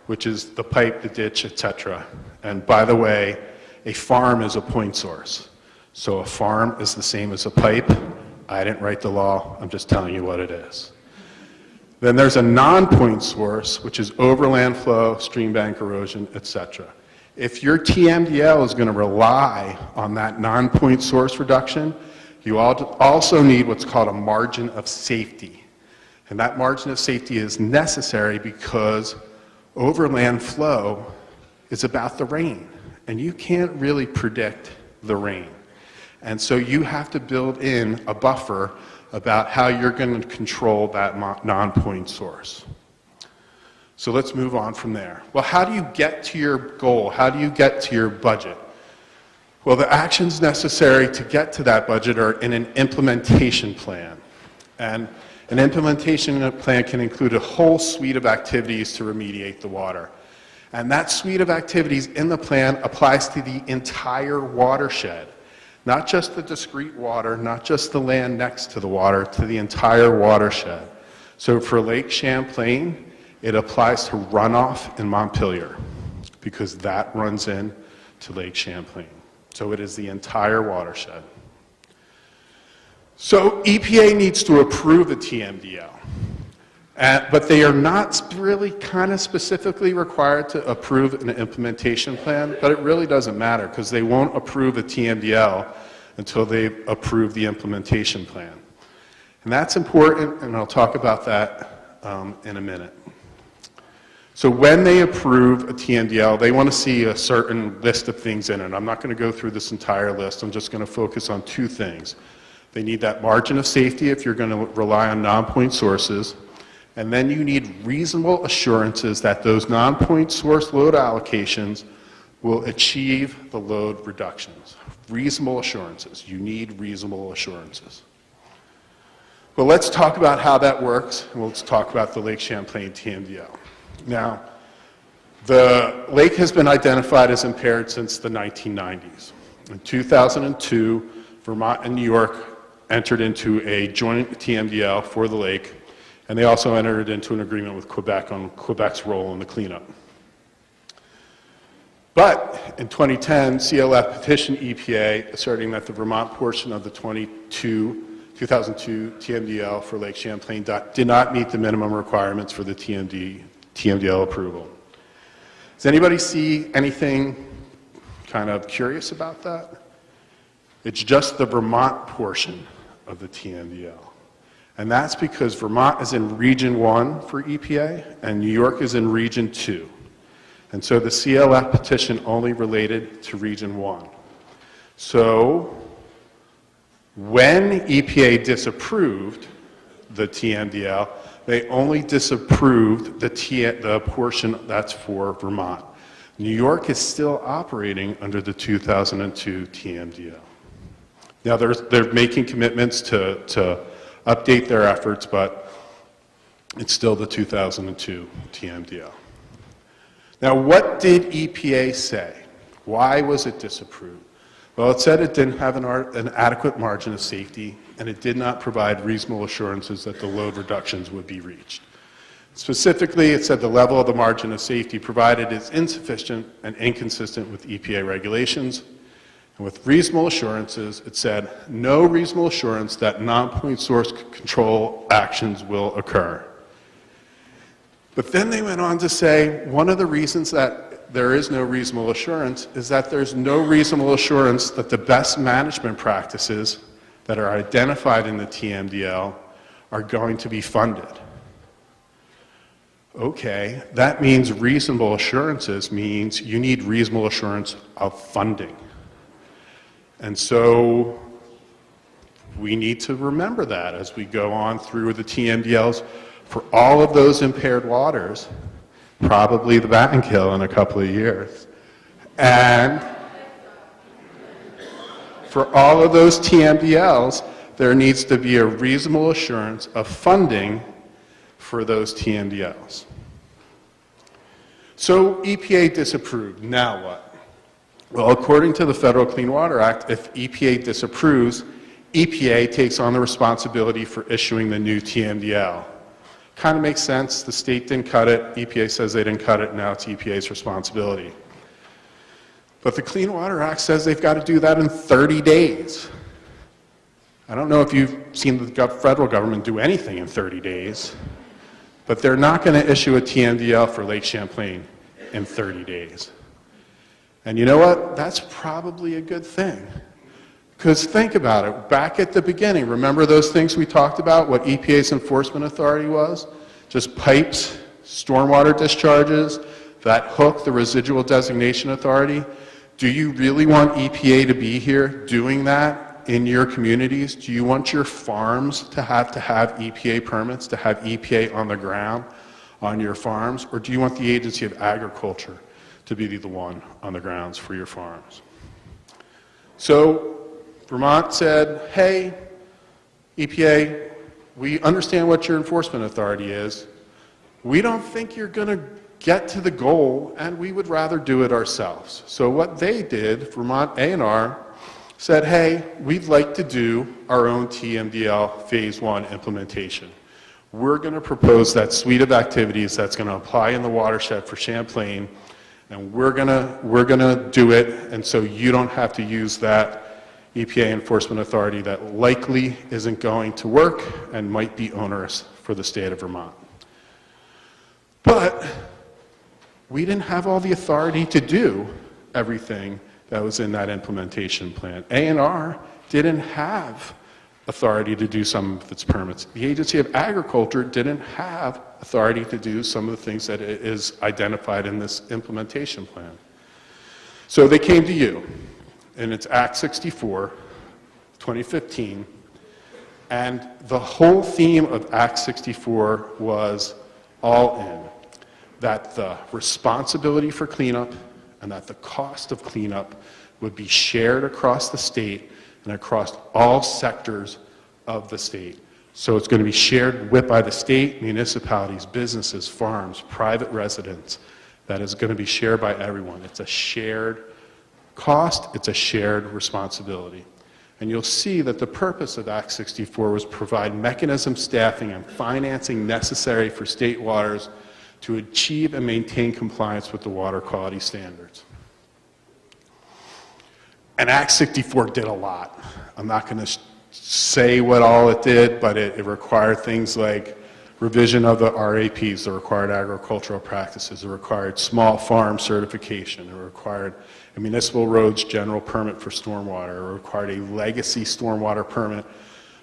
which is the pipe, the ditch, etc. And by the way, a farm is a point source. So a farm is the same as a pipe. I didn't write the law, I'm just telling you what it is. Then there's a non-point source, which is overland flow, stream bank erosion, etc. If your TMDL is going to rely on that non-point source reduction, you also need what's called a margin of safety. And that margin of safety is necessary because overland flow is about the rain, and you can't really predict the rain. And so you have to build in a buffer about how you're going to control that non-point source. So let's move on from there. Well, how do you get to your goal? How do you get to your budget? Well, the actions necessary to get to that budget are in an implementation plan. And an implementation plan can include a whole suite of activities to remediate the water. And that suite of activities in the plan applies to the entire watershed. Not just the discrete water, not just the land next to the water, to the entire watershed. So for Lake Champlain, it applies to runoff in Montpelier, because that runs in to Lake Champlain. So it is the entire watershed. So EPA needs to approve a TMDL, but they are not really kind of specifically required to approve an implementation plan, but it really doesn't matter because they won't approve a TMDL until they approve the implementation plan. And that's important, and I'll talk about that in a minute. So when they approve a TMDL, they want to see a certain list of things in it. I'm not going to go through this entire list. I'm just going to focus on two things. They need that margin of safety if you're going to rely on non-point sources. And then you need reasonable assurances that those non-point source load allocations will achieve the load reductions. Reasonable assurances. You need reasonable assurances. Well, let's talk about how that works, and let's talk about the Lake Champlain TMDL. Now, the lake has been identified as impaired since the 1990s. In 2002, Vermont and New York entered into a joint TMDL for the lake, and they also entered into an agreement with Quebec on Quebec's role in the cleanup. But in 2010, CLF petitioned EPA asserting that the Vermont portion of the 2002 TMDL for Lake Champlain did not meet the minimum requirements for the TMDL approval. Does anybody see anything kind of curious about that? It's just the Vermont portion of the TMDL. And that's because Vermont is in Region 1 for EPA, and New York is in Region 2. And so the CLF petition only related to Region 1. So when EPA disapproved the TMDL, they only disapproved the portion that's for Vermont. New York is still operating under the 2002 TMDL. Now they're making commitments to update their efforts, but it's still the 2002 TMDL. Now, what did EPA say? Why was it disapproved? Well, it said it didn't have an adequate margin of safety, and it did not provide reasonable assurances that the load reductions would be reached. Specifically, it said the level of the margin of safety provided is insufficient and inconsistent with EPA regulations. And with reasonable assurances, it said no reasonable assurance that non-point source control actions will occur. But then they went on to say one of the reasons that there is no reasonable assurance is that there's no reasonable assurance that the best management practices that are identified in the TMDL are going to be funded. Okay, that means reasonable assurances means you need reasonable assurance of funding. And so we need to remember that as we go on through the TMDLs for all of those impaired waters, probably the Battenkill in a couple of years. And for all of those TMDLs, there needs to be a reasonable assurance of funding for those TMDLs. So EPA disapproved. Now what? Well, according to the Federal Clean Water Act, if EPA disapproves, EPA takes on the responsibility for issuing the new TMDL. Kind of makes sense. The state didn't cut it. EPA says they didn't cut it. Now it's EPA's responsibility. But the Clean Water Act says they've got to do that in 30 days. I don't know if you've seen the federal government do anything in 30 days, but they're not going to issue a TMDL for Lake Champlain in 30 days. And you know what? That's probably a good thing. Because think about it, back at the beginning, remember those things we talked about, what EPA's enforcement authority was? Just pipes, stormwater discharges, that hook, the residual designation authority. Do you really want EPA to be here doing that in your communities? Do you want your farms to have EPA permits, to have EPA on the ground on your farms? Or do you want the Agency of Agriculture to be the one on the grounds for your farms? So Vermont said, hey, EPA, we understand what your enforcement authority is. We don't think you're going to get to the goal, and we would rather do it ourselves. So what they did, Vermont A&R, said, hey, we'd like to do our own TMDL Phase 1 implementation. We're going to propose that suite of activities that's going to apply in the watershed for Champlain, and we're going to do it, and so you don't have to use that EPA enforcement authority that likely isn't going to work and might be onerous for the state of Vermont. But we didn't have all the authority to do everything that was in that implementation plan. A&R didn't have authority to do some of its permits. The Agency of Agriculture didn't have authority to do some of the things that is identified in this implementation plan. So they came to you, and it's Act 64, 2015, and the whole theme of Act 64 was all in, that the responsibility for cleanup and that the cost of cleanup would be shared across the state and across all sectors of the state. So it's going to be shared by the state, municipalities, businesses, farms, private residents. That is going to be shared by everyone. It's a shared cost, it's a shared responsibility. And you'll see that the purpose of Act 64 was provide mechanism, staffing, and financing necessary for state waters to achieve and maintain compliance with the water quality standards. And Act 64 did a lot. I'm not going to say what all it did, but it required things like revision of the RAPs, the required agricultural practices, it required small farm certification, it required a municipal roads general permit for stormwater, it required a legacy stormwater permit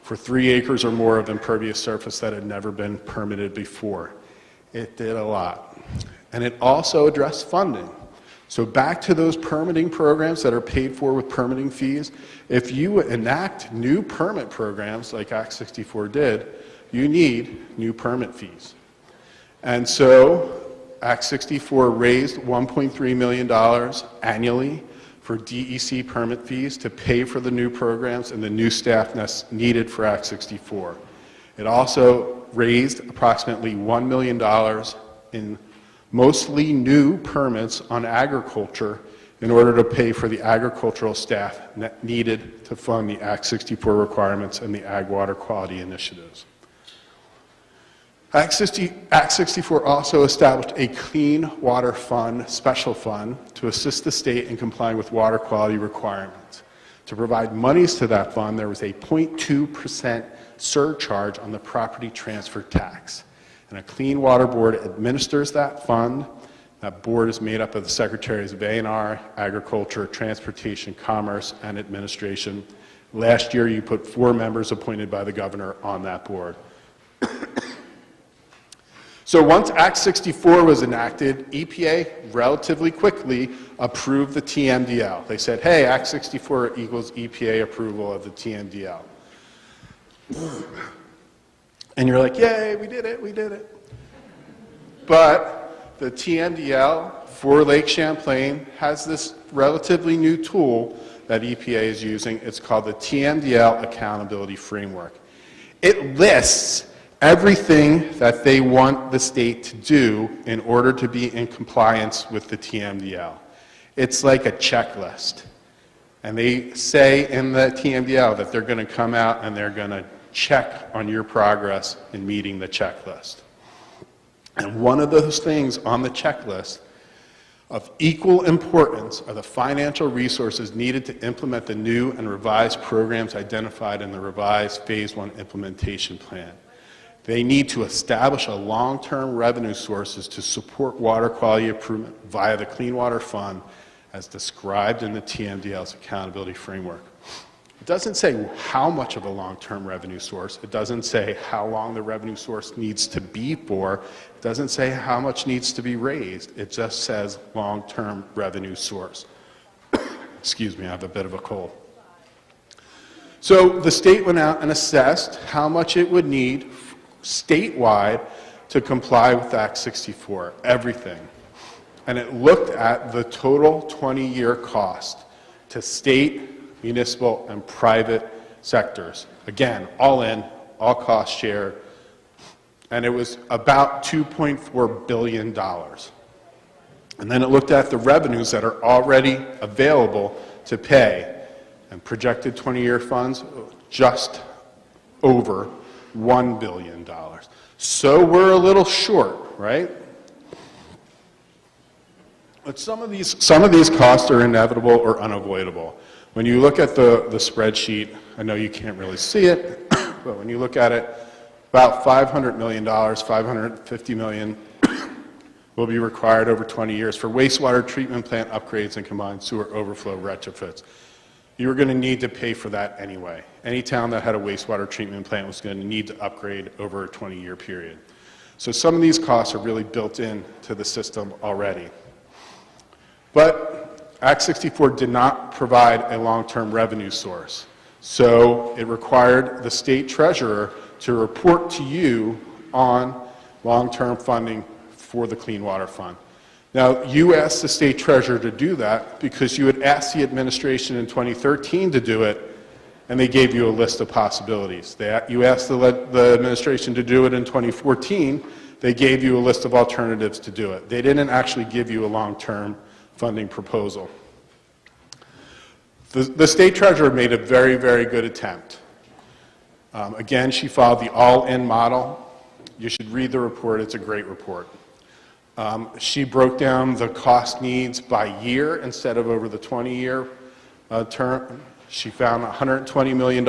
for 3 acres or more of impervious surface that had never been permitted before. It did a lot. And it also addressed funding. So back to those permitting programs that are paid for with permitting fees, if you enact new permit programs like Act 64 did, you need new permit fees. And so Act 64 raised $1.3 million annually for DEC permit fees to pay for the new programs and the new staff needed for Act 64. It also raised approximately $1 million in mostly new permits on agriculture in order to pay for the agricultural staff needed to fund the Act 64 requirements and the ag water quality initiatives. Act 64 also established a Clean Water Fund, special fund, to assist the state in complying with water quality requirements. To provide monies to that fund, there was a 0.2% surcharge on the property transfer tax. And a Clean Water Board administers that fund. That board is made up of the Secretaries of A&R, Agriculture, Transportation, Commerce, and Administration. Last year, you put 4 members appointed by the governor on that board. So once Act 64 was enacted, EPA relatively quickly approved the TMDL. They said, hey, Act 64 equals EPA approval of the TMDL. And you're like, yay, we did it, we did it. But the TMDL for Lake Champlain has this relatively new tool that EPA is using. It's called the TMDL Accountability Framework. It lists everything that they want the state to do in order to be in compliance with the TMDL. It's like a checklist. And they say in the TMDL that they're going to come out and they're going to check on your progress in meeting the checklist. And one of those things on the checklist Of equal importance are the financial resources needed to implement the new and revised programs identified in the revised Phase 1 implementation plan. They need to establish a long-term revenue sources to support water quality improvement via the Clean Water Fund as described in the TMDL's accountability framework. It doesn't say how much of a long-term revenue source. It doesn't say how long the revenue source needs to be for. It doesn't say how much needs to be raised. It just says long-term revenue source. Excuse me, I have a bit of a cold. So the state went out and assessed how much it would need statewide to comply with Act 64, everything. And it looked at the total 20-year cost to state, municipal, and private sectors. Again, all in, all cost shared, and it was about $2.4 billion. And then it looked at the revenues that are already available to pay, and projected 20-year funds just over $1 billion. So we're a little short, right? But some of these costs are inevitable or unavoidable. When you look at the spreadsheet, I know you can't really see it, but when you look at it, about $500 million, $550 million will be required over 20 years for wastewater treatment plant upgrades and combined sewer overflow retrofits. You were going to need to pay for that anyway. Any town that had a wastewater treatment plant was going to need to upgrade over a 20-year period. So some of these costs are really built into the system already. But Act 64 did not provide a long-term revenue source. So it required the state treasurer to report to you on long-term funding for the Clean Water Fund. Now, you asked the state treasurer to do that because you had asked the administration in 2013 to do it, and they gave you a list of possibilities. You asked the administration to do it in 2014, they gave you a list of alternatives to do it. They didn't actually give you a long-term funding proposal. The state treasurer made a very, very good attempt. Again, she followed the all-in model. You should read the report. It's a great report. She broke down the cost needs by year instead of over the 20-year term. She found $120 million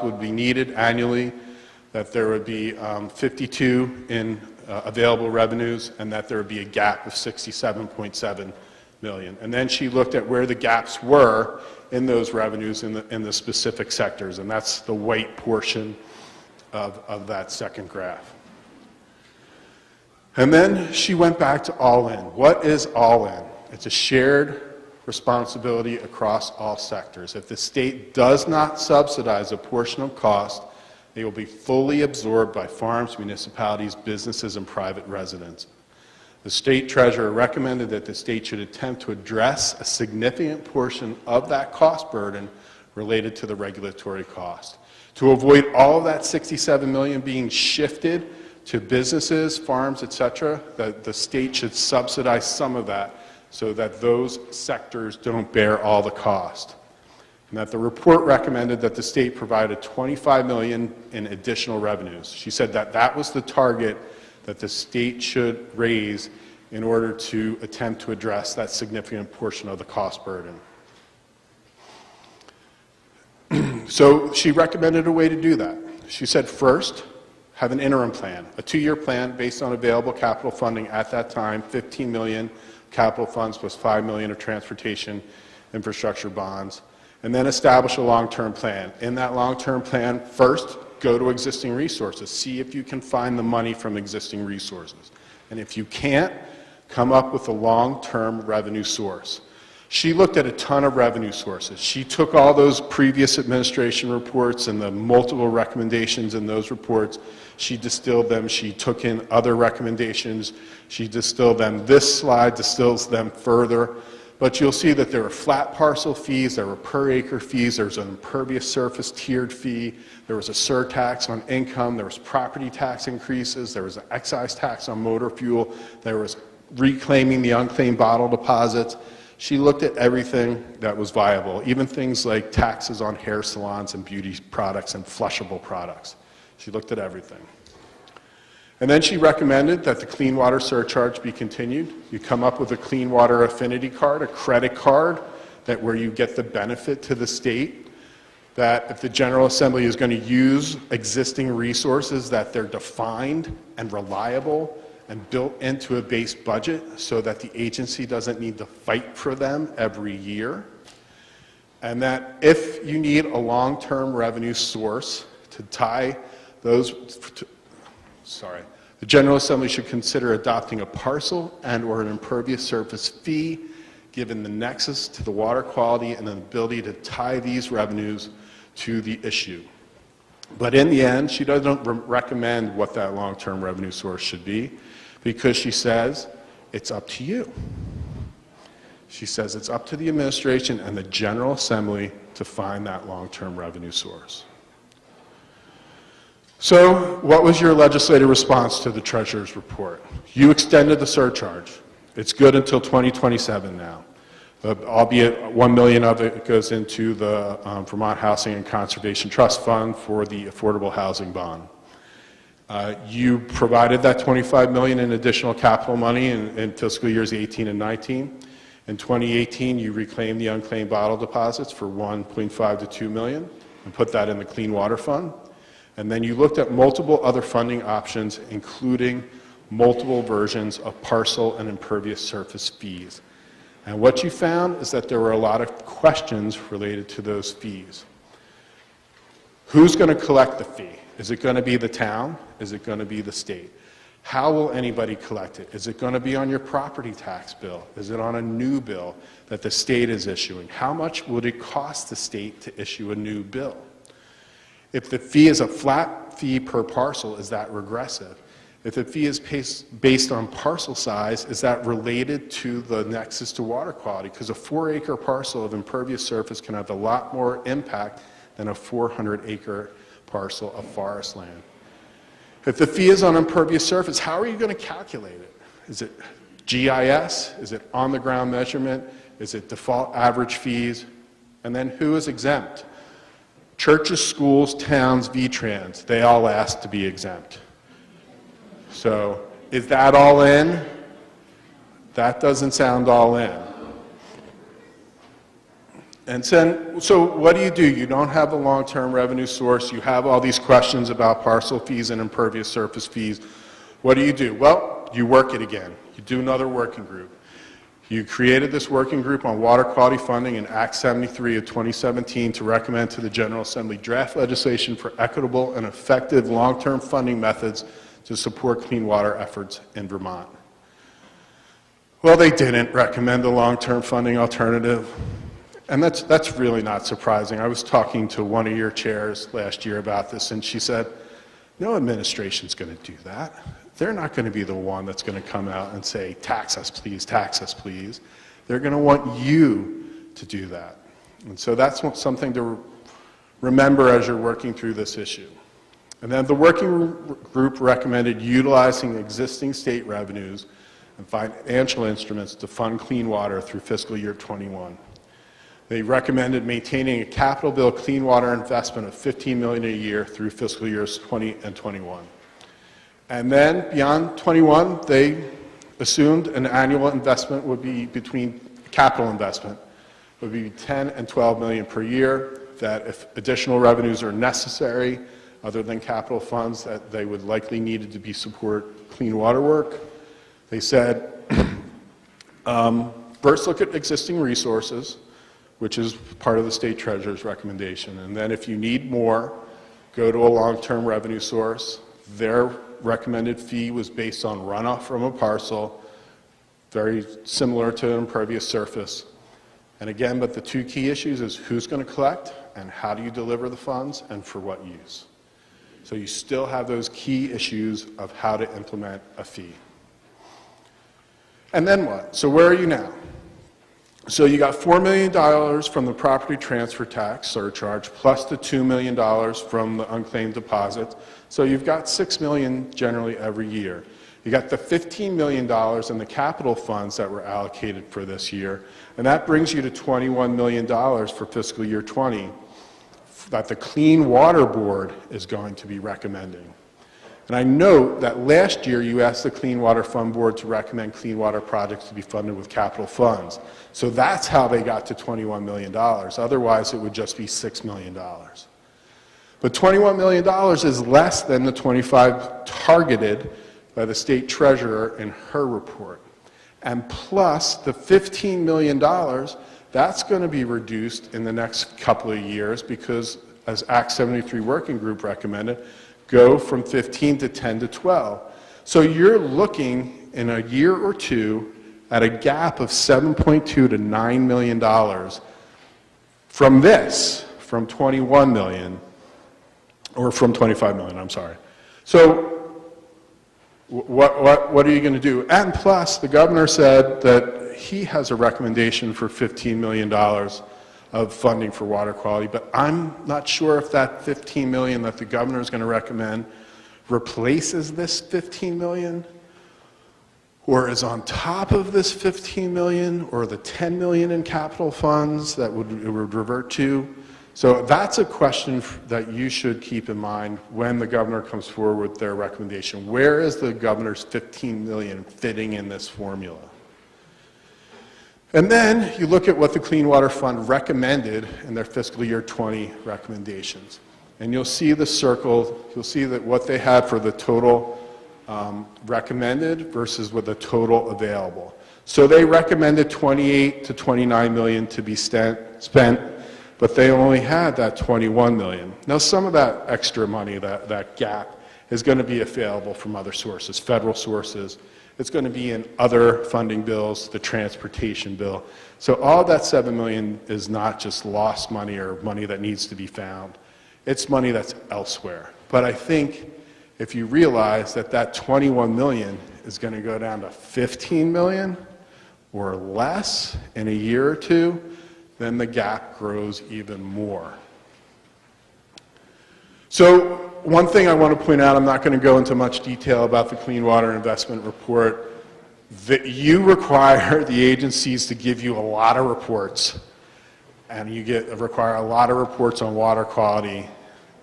would be needed annually, that there would be 52 in available revenues, and that there would be a gap of 67.7 million. And then she looked at where the gaps were in those revenues in the specific sectors, and that's the white portion of that second graph. And then she went back to all-in. What is all-in? It's a shared responsibility across all sectors. If the state does not subsidize a portion of cost, they will be fully absorbed by farms, municipalities, businesses, and private residents. The state treasurer recommended that the state should attempt to address a significant portion of that cost burden related to the regulatory cost. To avoid all of that $67 million being shifted to businesses, farms, et cetera, that the state should subsidize some of that so that those sectors don't bear all the cost. And that the report recommended that the state provide $25 million in additional revenues. She said that that was the target that the state should raise in order to attempt to address that significant portion of the cost burden. So she recommended a way to do that. She said, first, have an interim plan, a 2-year plan based on available capital funding at that time, 15 million capital funds plus 5 million of transportation infrastructure bonds, and then establish a long-term plan. In that long-term plan, first, go to existing resources. See if you can find the money from existing resources. And if you can't, come up with a long-term revenue source. She looked at a ton of revenue sources. She took all those previous administration reports and the multiple recommendations in those reports. She distilled them. She took in other recommendations. She distilled them. This slide distills them further. But you'll see that there were flat parcel fees, there were per acre fees, there was an impervious surface tiered fee, there was a surtax on income, there was property tax increases, there was an excise tax on motor fuel, there was reclaiming the unclaimed bottle deposits. She looked at everything that was viable, even things like taxes on hair salons and beauty products and flushable products. She looked at everything. And then she recommended that the clean water surcharge be continued. You come up with a clean water affinity card, a credit card, that where you get the benefit to the state, that if the General Assembly is going to use existing resources, that they're defined and reliable and built into a base budget so that the agency doesn't need to fight for them every year. And that if you need a long-term revenue source to tie those, the General Assembly should consider adopting a parcel and or an impervious surface fee, given the nexus to the water quality and the ability to tie these revenues to the issue. But in the end, she doesn't recommend what that long-term revenue source should be, because she says it's up to you. She says it's up to the administration and the General Assembly to find that long-term revenue source. So what was your legislative response to the Treasurer's report? You extended the surcharge. It's good until 2027 now, albeit $1 million of it goes into the Vermont Housing and Conservation Trust Fund for the Affordable Housing Bond. You provided that $25 million in additional capital money in fiscal years 18 and 19. In 2018, you reclaimed the unclaimed bottle deposits for $1.5 to $2 million and put that in the Clean Water Fund. And then you looked at multiple other funding options, including multiple versions of parcel and impervious surface fees. And what you found is that there were a lot of questions related to those fees. Who's going to collect the fee? Is it going to be the town? Is it going to be the state? How will anybody collect it? Is it going to be on your property tax bill? Is it on a new bill that the state is issuing? How much would it cost the state to issue a new bill? If the fee is a flat fee per parcel, is that regressive? If the fee is based on parcel size, is that related to the nexus to water quality? Because a 4-acre parcel of impervious surface can have a lot more impact than a 400-acre parcel of forest land. If the fee is on impervious surface, how are you going to calculate it? Is it GIS? Is it on-the-ground measurement? Is it default average fees? And then who is exempt? Churches, schools, towns, V-Trans, they all asked to be exempt. So is that all in? That doesn't sound all in. And so what do? You don't have a long-term revenue source. You have all these questions about parcel fees and impervious surface fees. What do? Well, you work it again. You do another working group. You created this working group on water quality funding in Act 73 of 2017 to recommend to the General Assembly draft legislation for equitable and effective long-term funding methods to support clean water efforts in Vermont. Well, they didn't recommend a long-term funding alternative. And that's really not surprising. I was talking to one of your chairs last year about this, and she said, no administration's going to do that. They're not going to be the one that's going to come out and say, tax us, please, tax us, please. They're going to want you to do that. And so that's something to remember as you're working through this issue. And then the working group recommended utilizing existing state revenues and financial instruments to fund clean water through fiscal year 21. They recommended maintaining a capital bill clean water investment of $15 million a year through fiscal years 20 and 21. And then beyond 21, they assumed an annual investment would be capital investment would be 10 and 12 million per year, that if additional revenues are necessary, other than capital funds, that they would likely need to be support clean water work. They said, first look at existing resources, which is part of the state treasurer's recommendation. And then if you need more, go to a long-term revenue source. Their recommended fee was based on runoff from a parcel, very similar to an impervious surface. And again, but the two key issues is who's going to collect and how do you deliver the funds and for what use. So you still have those key issues of how to implement a fee. And then what? So where are you now? So you got $4 million from the property transfer tax surcharge plus the $2 million from the unclaimed deposits. So you've got $6 million generally every year. You got the $15 million in the capital funds that were allocated for this year, and that brings you to $21 million for fiscal year 20 that the Clean Water Board is going to be recommending. And I note that last year you asked the Clean Water Fund Board to recommend clean water projects to be funded with capital funds. So that's how they got to $21 million. Otherwise, it would just be $6 million. But $21 million is less than the 25 targeted by the state treasurer in her report. And plus the $15 million, that's going to be reduced in the next couple of years because, as Act 73 Working Group recommended, go from 15 to 10 to 12. So you're looking in a year or two at a gap of $7.2 to $9 million from this, from 21 million, or from 25 million, I'm sorry. So what are you going to do? And plus, the governor said that he has a recommendation for $15 million of funding for water quality, but I'm not sure if that $15 million that the governor is going to recommend replaces this $15 million or is on top of this $15 million or the $10 million in capital funds that it would revert to. So that's a question that you should keep in mind when the governor comes forward with their recommendation. Where is the governor's $15 million fitting in this formula? And then you look at what the Clean Water Fund recommended in their fiscal year 20 recommendations. And you'll see the circle, you'll see that what they had for the total recommended versus what the total available. So they recommended 28 to 29 million to be spent, but they only had that 21 million. Now some of that extra money, that gap, is going to be available from other sources, federal sources. It's going to be in other funding bills, the transportation bill. So all that $7 million is not just lost money or money that needs to be found. It's money that's elsewhere. But I think if you realize that that 21 million is going to go down to 15 million or less in a year or two, then the gap grows even more. So one thing I want to point out, I'm not going to go into much detail about the Clean Water Investment Report, that you require the agencies to give you a lot of reports, and you require a lot of reports on water quality.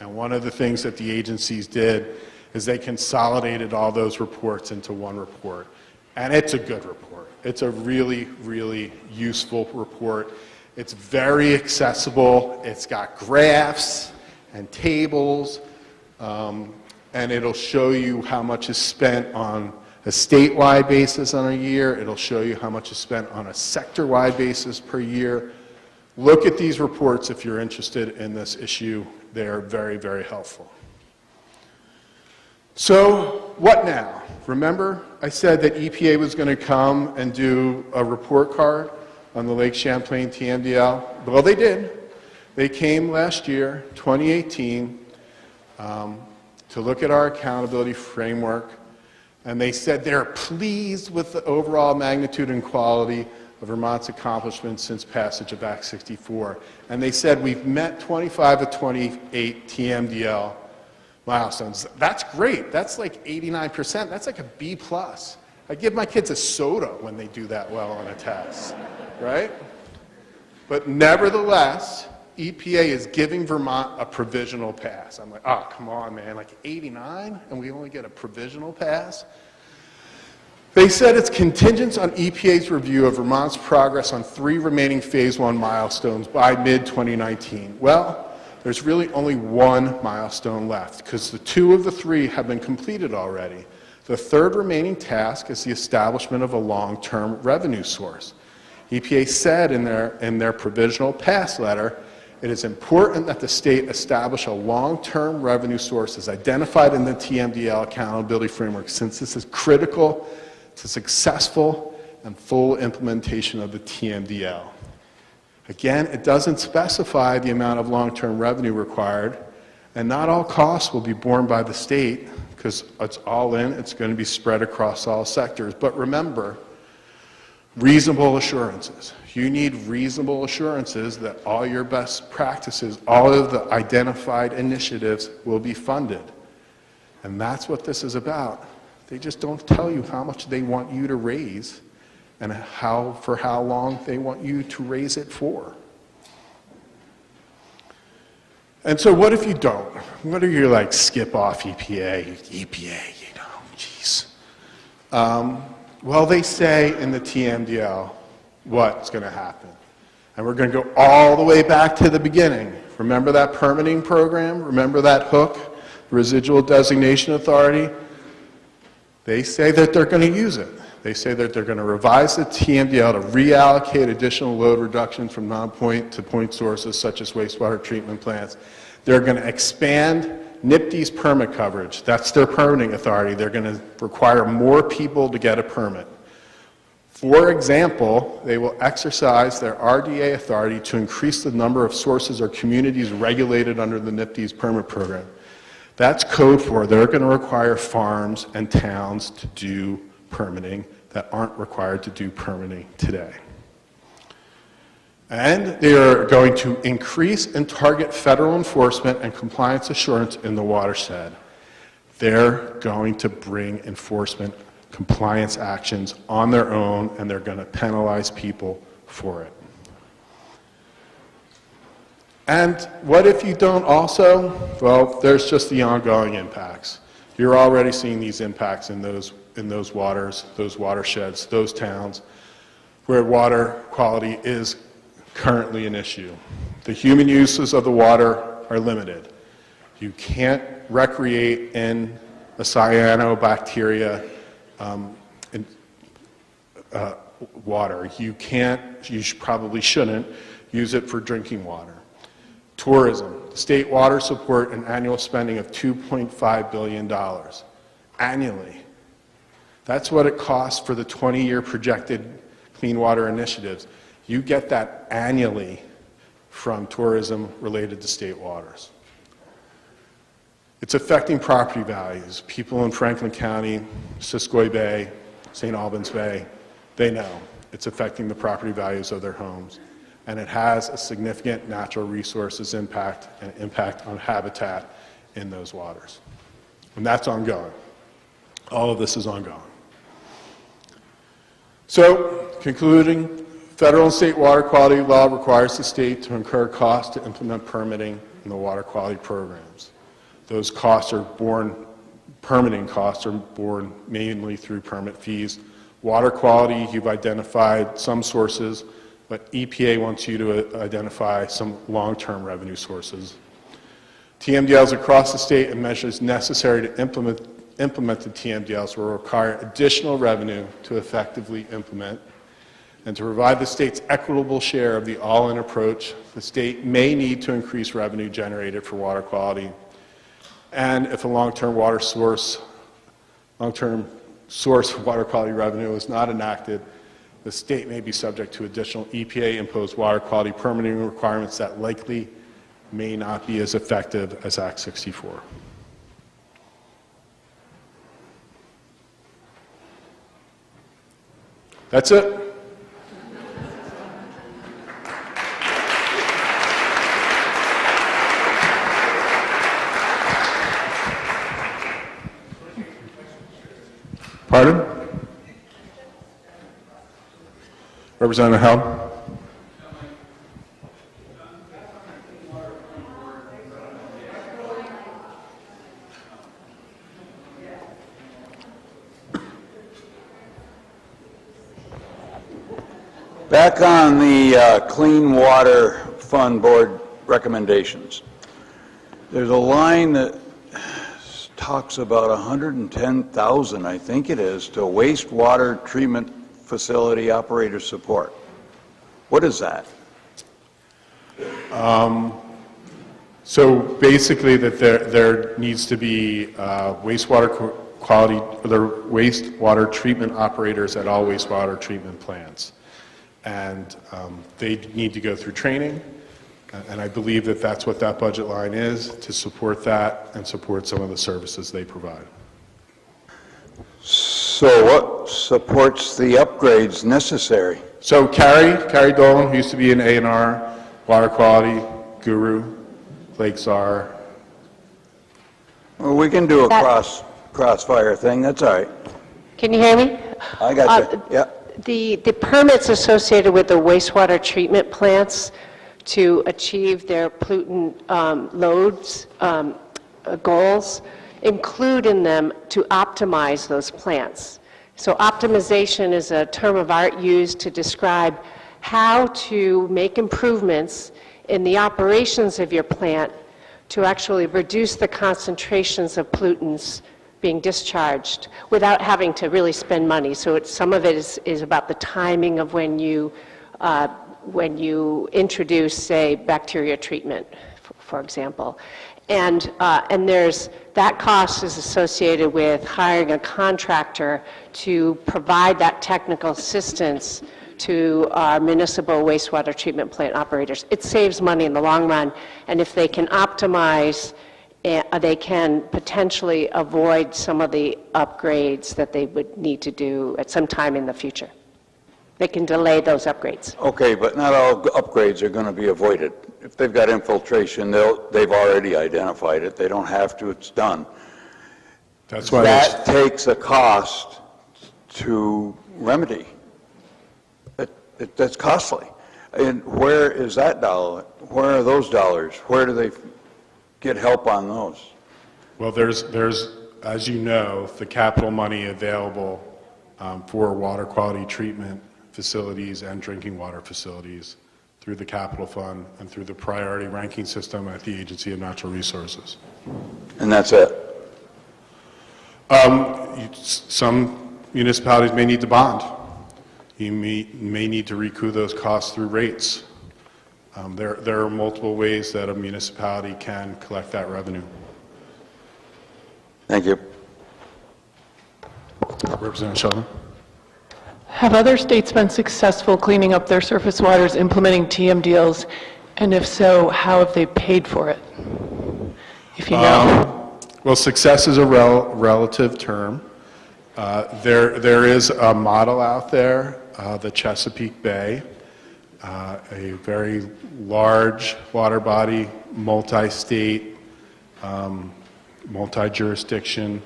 And one of the things that the agencies did is they consolidated all those reports into one report. And it's a good report. It's a really, really useful report. It's very accessible. It's got graphs and tables, and it'll show you how much is spent on a statewide basis on a year. It'll show you how much is spent on a sector-wide basis per year. Look at these reports if you're interested in this issue. They're very, very helpful. So what now? Remember I said that EPA was going to come and do a report card on the Lake Champlain TMDL? Well, they did. They came last year, 2018, to look at our accountability framework, and they said they're pleased with the overall magnitude and quality of Vermont's accomplishments since passage of Act 64. And they said we've met 25 of 28 TMDL milestones. That's great. That's like 89%. That's like a B+. I give my kids a soda when they do that well on a test, right? But nevertheless, EPA is giving Vermont a provisional pass. I'm like, oh, come on, man, like 89, and we only get a provisional pass? They said it's contingent on EPA's review of Vermont's progress on 3 remaining Phase 1 milestones by mid-2019. Well, there's really only 1 milestone left, because the 2 of the 3 have been completed already. The 3rd remaining task is the establishment of a long-term revenue source. EPA said in their provisional pass letter, it is important that the state establish a long-term revenue source as identified in the TMDL accountability framework, since this is critical to successful and full implementation of the TMDL. Again, it doesn't specify the amount of long-term revenue required, and not all costs will be borne by the state, because it's all in, it's going to be spread across all sectors. But remember, reasonable assurances. You need reasonable assurances that all your best practices, all of the identified initiatives will be funded. And that's what this is about. They just don't tell you how much they want you to raise and for how long they want you to raise it for. And so what if you don't? What if you're like, skip off EPA, geez. Well, they say in the TMDL what's going to happen. And we're going to go all the way back to the beginning. Remember that permitting program? Remember that hook, residual designation authority? They say that they're going to use it. They say that they're going to revise the TMDL to reallocate additional load reduction from non-point to point sources such as wastewater treatment plants. They're going to expand NIPD's permit coverage. That's their permitting authority. They're going to require more people to get a permit. For example, they will exercise their RDA authority to increase the number of sources or communities regulated under the NIPD's permit program. That's code for they're going to require farms and towns to do permitting that aren't required to do permitting today. And they are going to increase and target federal enforcement and compliance assurance in the watershed. They're going to bring enforcement compliance actions on their own, and they're going to penalize people for it. And what if you don't also? Well, there's just the ongoing impacts. You're already seeing these impacts in those waters, those watersheds, those towns where water quality is currently an issue. The human uses of the water are limited. You can't recreate in a cyanobacteria water. You probably shouldn't use it for drinking water. Tourism. The state water support an annual spending of $2.5 billion annually. That's what it costs for the 20-year projected clean water initiatives. You get that annually from tourism related to state waters. It's affecting property values. People in Franklin County, Siskiyou Bay, St. Albans Bay, they know it's affecting the property values of their homes. And it has a significant natural resources impact and impact on habitat in those waters. And that's ongoing. All of this is ongoing. So, concluding, federal and state water quality law requires the state to incur costs to implement permitting in the water quality programs. Those costs are permitting costs are borne mainly through permit fees. Water quality, you've identified some sources, but EPA wants you to identify some long-term revenue sources. TMDLs across the state and measures necessary to implement the TMDLs will require additional revenue to effectively implement. And to provide the state's equitable share of the all-in approach, the state may need to increase revenue generated for water quality. And if a long-term source of water quality revenue is not enacted, the state may be subject to additional EPA-imposed water quality permitting requirements that likely may not be as effective as Act 64. That's it. Pardon? Representative Howell? Back on the Clean Water Fund Board recommendations. There's a line that talks about 110,000, I think it is, to wastewater treatment facility operator support. What is that? So basically that there needs to be wastewater quality, or wastewater treatment operators at all wastewater treatment plants. And they need to go through training, and I believe that that's what that budget line is, to support that and support some of the services they provide. So what supports the upgrades necessary? So Carrie Dolan, who used to be an A&R water quality guru, Lake Czar. Well, we can do a crossfire thing, that's all right. Can you hear me? I got you, yeah. The permits associated with the wastewater treatment plants to achieve their pollutant loads goals, include in them to optimize those plants. So optimization is a term of art used to describe how to make improvements in the operations of your plant to actually reduce the concentrations of pollutants being discharged without having to really spend money. So some of it is about the timing of when you introduce, say, bacteria treatment, for example. And there's, that cost is associated with hiring a contractor to provide that technical assistance to our municipal wastewater treatment plant operators. It saves money in the long run, and if they can optimize, they can potentially avoid some of the upgrades that they would need to do at some time in the future. They can delay those upgrades. Okay, but not all upgrades are going to be avoided. If they've got infiltration, they've already identified it. They don't have to, it's done. That's why that takes a cost to remedy. That's costly. And where is that dollar? Where are those dollars? Where do they get help on those? Well, there's, as you know, the capital money available for water quality treatment facilities and drinking water facilities through the capital fund and through the priority ranking system at the Agency of Natural Resources. And that's it? Some municipalities may need to bond. You may need to recoup those costs through rates. There are multiple ways that a municipality can collect that revenue. Thank you. Representative Sheldon. Have other states been successful cleaning up their surface waters, implementing TM deals? And if so, how have they paid for it? If you know. Well, success is a relative term. There is a model out there, the Chesapeake Bay, a very large water body, multi-state, multi-jurisdiction.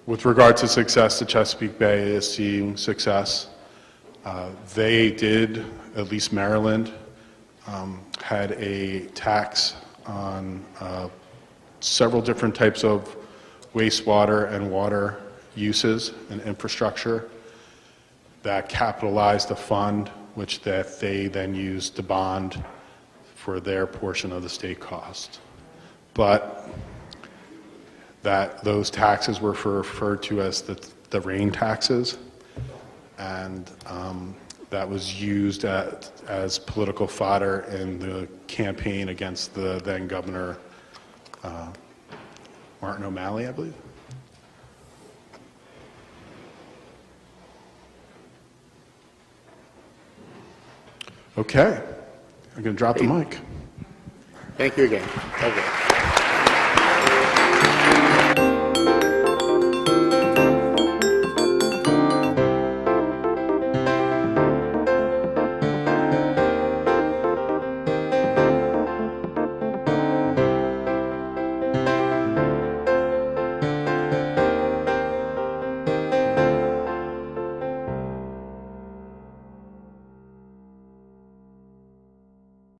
With regard to success, the Chesapeake Bay is seeing success. They did, at least Maryland, had a tax on several different types of wastewater and water uses and infrastructure that capitalized the fund, which that they then used to bond for their portion of the state cost. But that those taxes were referred to as the rain taxes, and that was used as political fodder in the campaign against the then governor Martin O'Malley, I believe. Okay, I'm going to drop the mic. Thank you again. Okay.